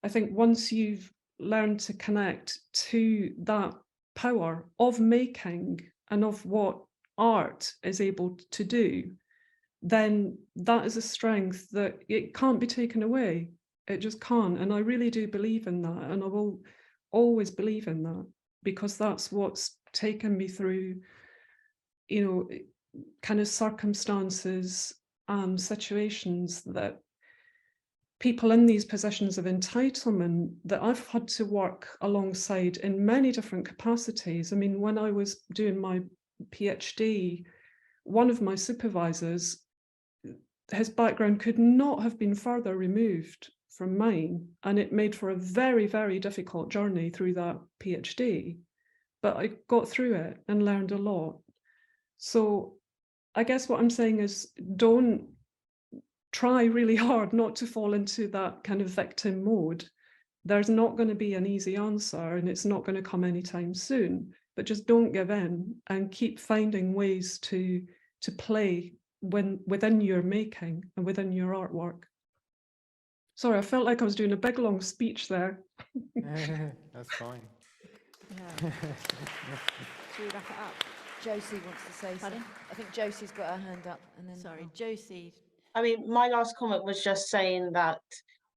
I think once you've learned to connect to that power of making and of what art is able to do, then that is a strength that it can't be taken away. It just can't. And I really do believe in that. And I will always believe in that, because that's what's taken me through, you know, kind of circumstances, situations that people in these positions of entitlement that I've had to work alongside in many different capacities. I mean, when I was doing my PhD, one of my supervisors, his background could not have been further removed from mine, and it made for a very, very difficult journey through that PhD. But I got through it and learned a lot. So I guess what I'm saying is, don't try really hard not to fall into that kind of victim mode. There's not going to be an easy answer, and it's not going to come anytime soon, but just don't give in and keep finding ways to play within your making and within your artwork. Sorry, I felt like I was doing a big long speech there. That's fine. Yeah. Should we wrap it up? Josie wants to say something. I think Josie's got her hand up, and then Sorry, Josie. I mean, my last comment was just saying that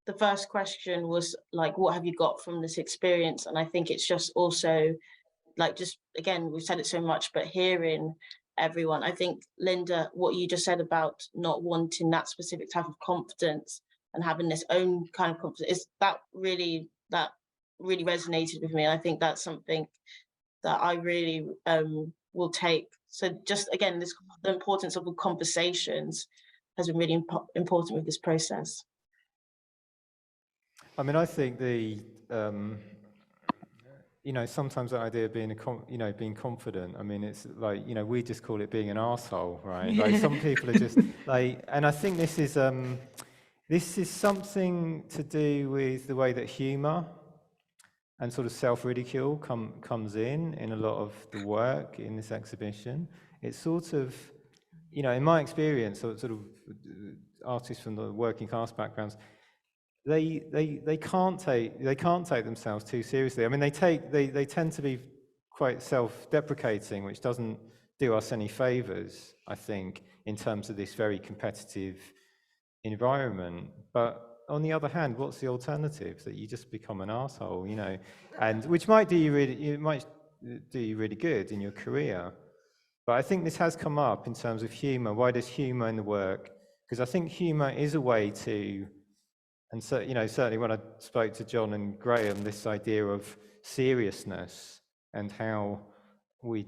the first question was like, what have you got from this experience? And I think it's just also like, just again, we've said it so much, but hearing everyone, I think, Linda, what you just said about not wanting that specific type of confidence and having this own kind of confidence, is that really resonated with me. And I think that's something that I really will take. So just again, the importance of the conversations has been really important with this process. I mean, I think the you know, sometimes the idea of being being confident, I mean, it's like, you know, we just call it being an arsehole, right? Like, some people are just like, and I think this is something to do with the way that humor and sort of self-ridicule comes in a lot of the work in this exhibition. It's sort of, you know, in my experience, sort of artists from the working class backgrounds, they can't take themselves too seriously. I mean, they tend to be quite self-deprecating, which doesn't do us any favors, I think, in terms of this very competitive environment. But on the other hand, what's the alternative? That you just become an arsehole, you know, and which might do you really good in your career. But I think this has come up in terms of humor. Why does humor in the work? Because I think humor is a way to, and so, you know, certainly when I spoke to John and Graham, this idea of seriousness and how we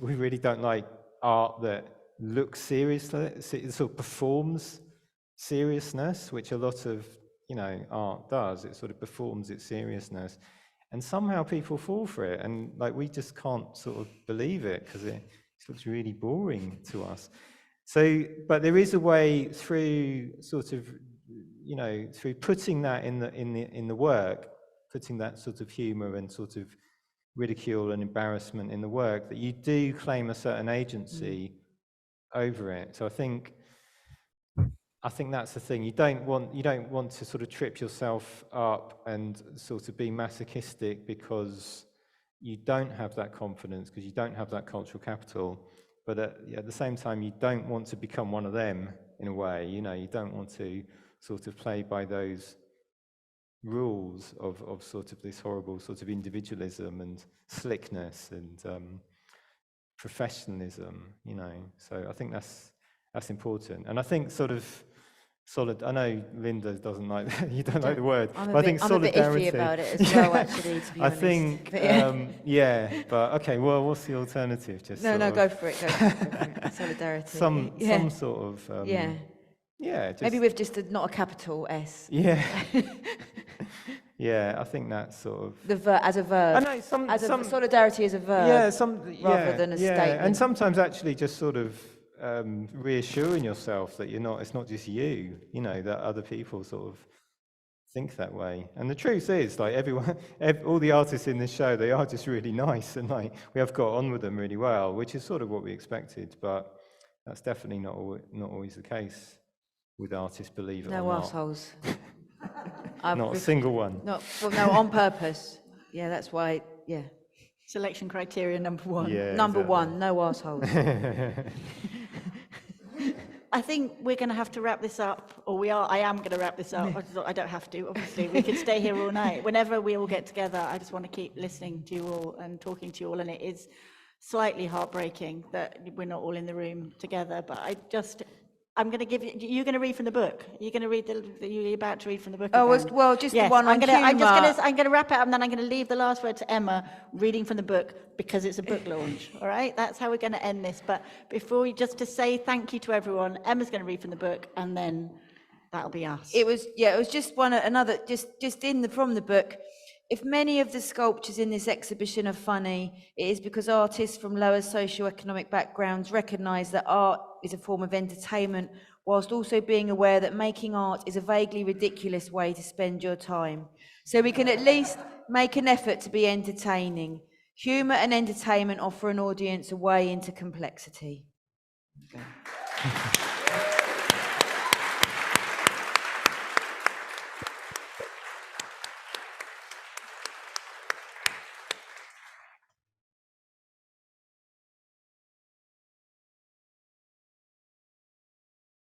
really don't like art that looks serious, it sort of performs seriousness, which a lot of, you know, art does. It sort of performs its seriousness, and somehow people fall for it, and like we just can't sort of believe it because it looks really boring to us. So, but there is a way through sort of, you know, through putting that in the work, putting that sort of humor and sort of ridicule and embarrassment in the work, that you do claim a certain agency over it. So I think that's the thing. You don't want to sort of trip yourself up and sort of be masochistic because you don't have that confidence, because you don't have that cultural capital. But at the same time, you don't want to become one of them in a way. You know, you don't want to sort of play by those rules of sort of this horrible sort of individualism and slickness and professionalism. You know, so I think that's important. And I think sort of I know Linda doesn't like you don't like the word. I'm I think solidarity. a bit iffy about it as well, actually, to be honest. I think, yeah. but okay. Well, what's the alternative? Just no, go for it. Go for it. Solidarity. Some sort of yeah. Yeah. Maybe with just not a capital S. Yeah. Yeah, I think that's sort of as a verb. I know some solidarity as a verb. Yeah, rather than a statement. and sometimes actually just sort of reassuring yourself that it's not just you. You know, that other people sort of think that way. And the truth is, like all the artists in this show, they are just really nice, and like we have got on with them really well, which is sort of what we expected. But that's definitely not always the case with artists, believe it or not. No assholes. Not a single one. No, on purpose. Yeah, that's why. Yeah. Selection criteria number one. Yeah, Number exactly. one, no assholes. I think we're going to have to wrap this up, or I am going to wrap this up. I don't have to, obviously. We could stay here all night. Whenever we all get together, I just want to keep listening to you all and talking to you all. And it is slightly heartbreaking that we're not all in the room together. But I'm going to give you're going to read from the book. You're going to read you're about to read from the book. Oh, again. well, just Yes, the one on I'm going to wrap it up, and then I'm going to leave the last word to Emma, reading from the book, because it's a book launch. All right, that's how we're going to end this. But before we just to say thank you to everyone, Emma's going to read from the book, and then that'll be us. It was just from the book. If many of the sculptures in this exhibition are funny, it is because artists from lower socioeconomic backgrounds recognise that art is a form of entertainment, whilst also being aware that making art is a vaguely ridiculous way to spend your time. So we can at least make an effort to be entertaining. Humour and entertainment offer an audience a way into complexity. Okay.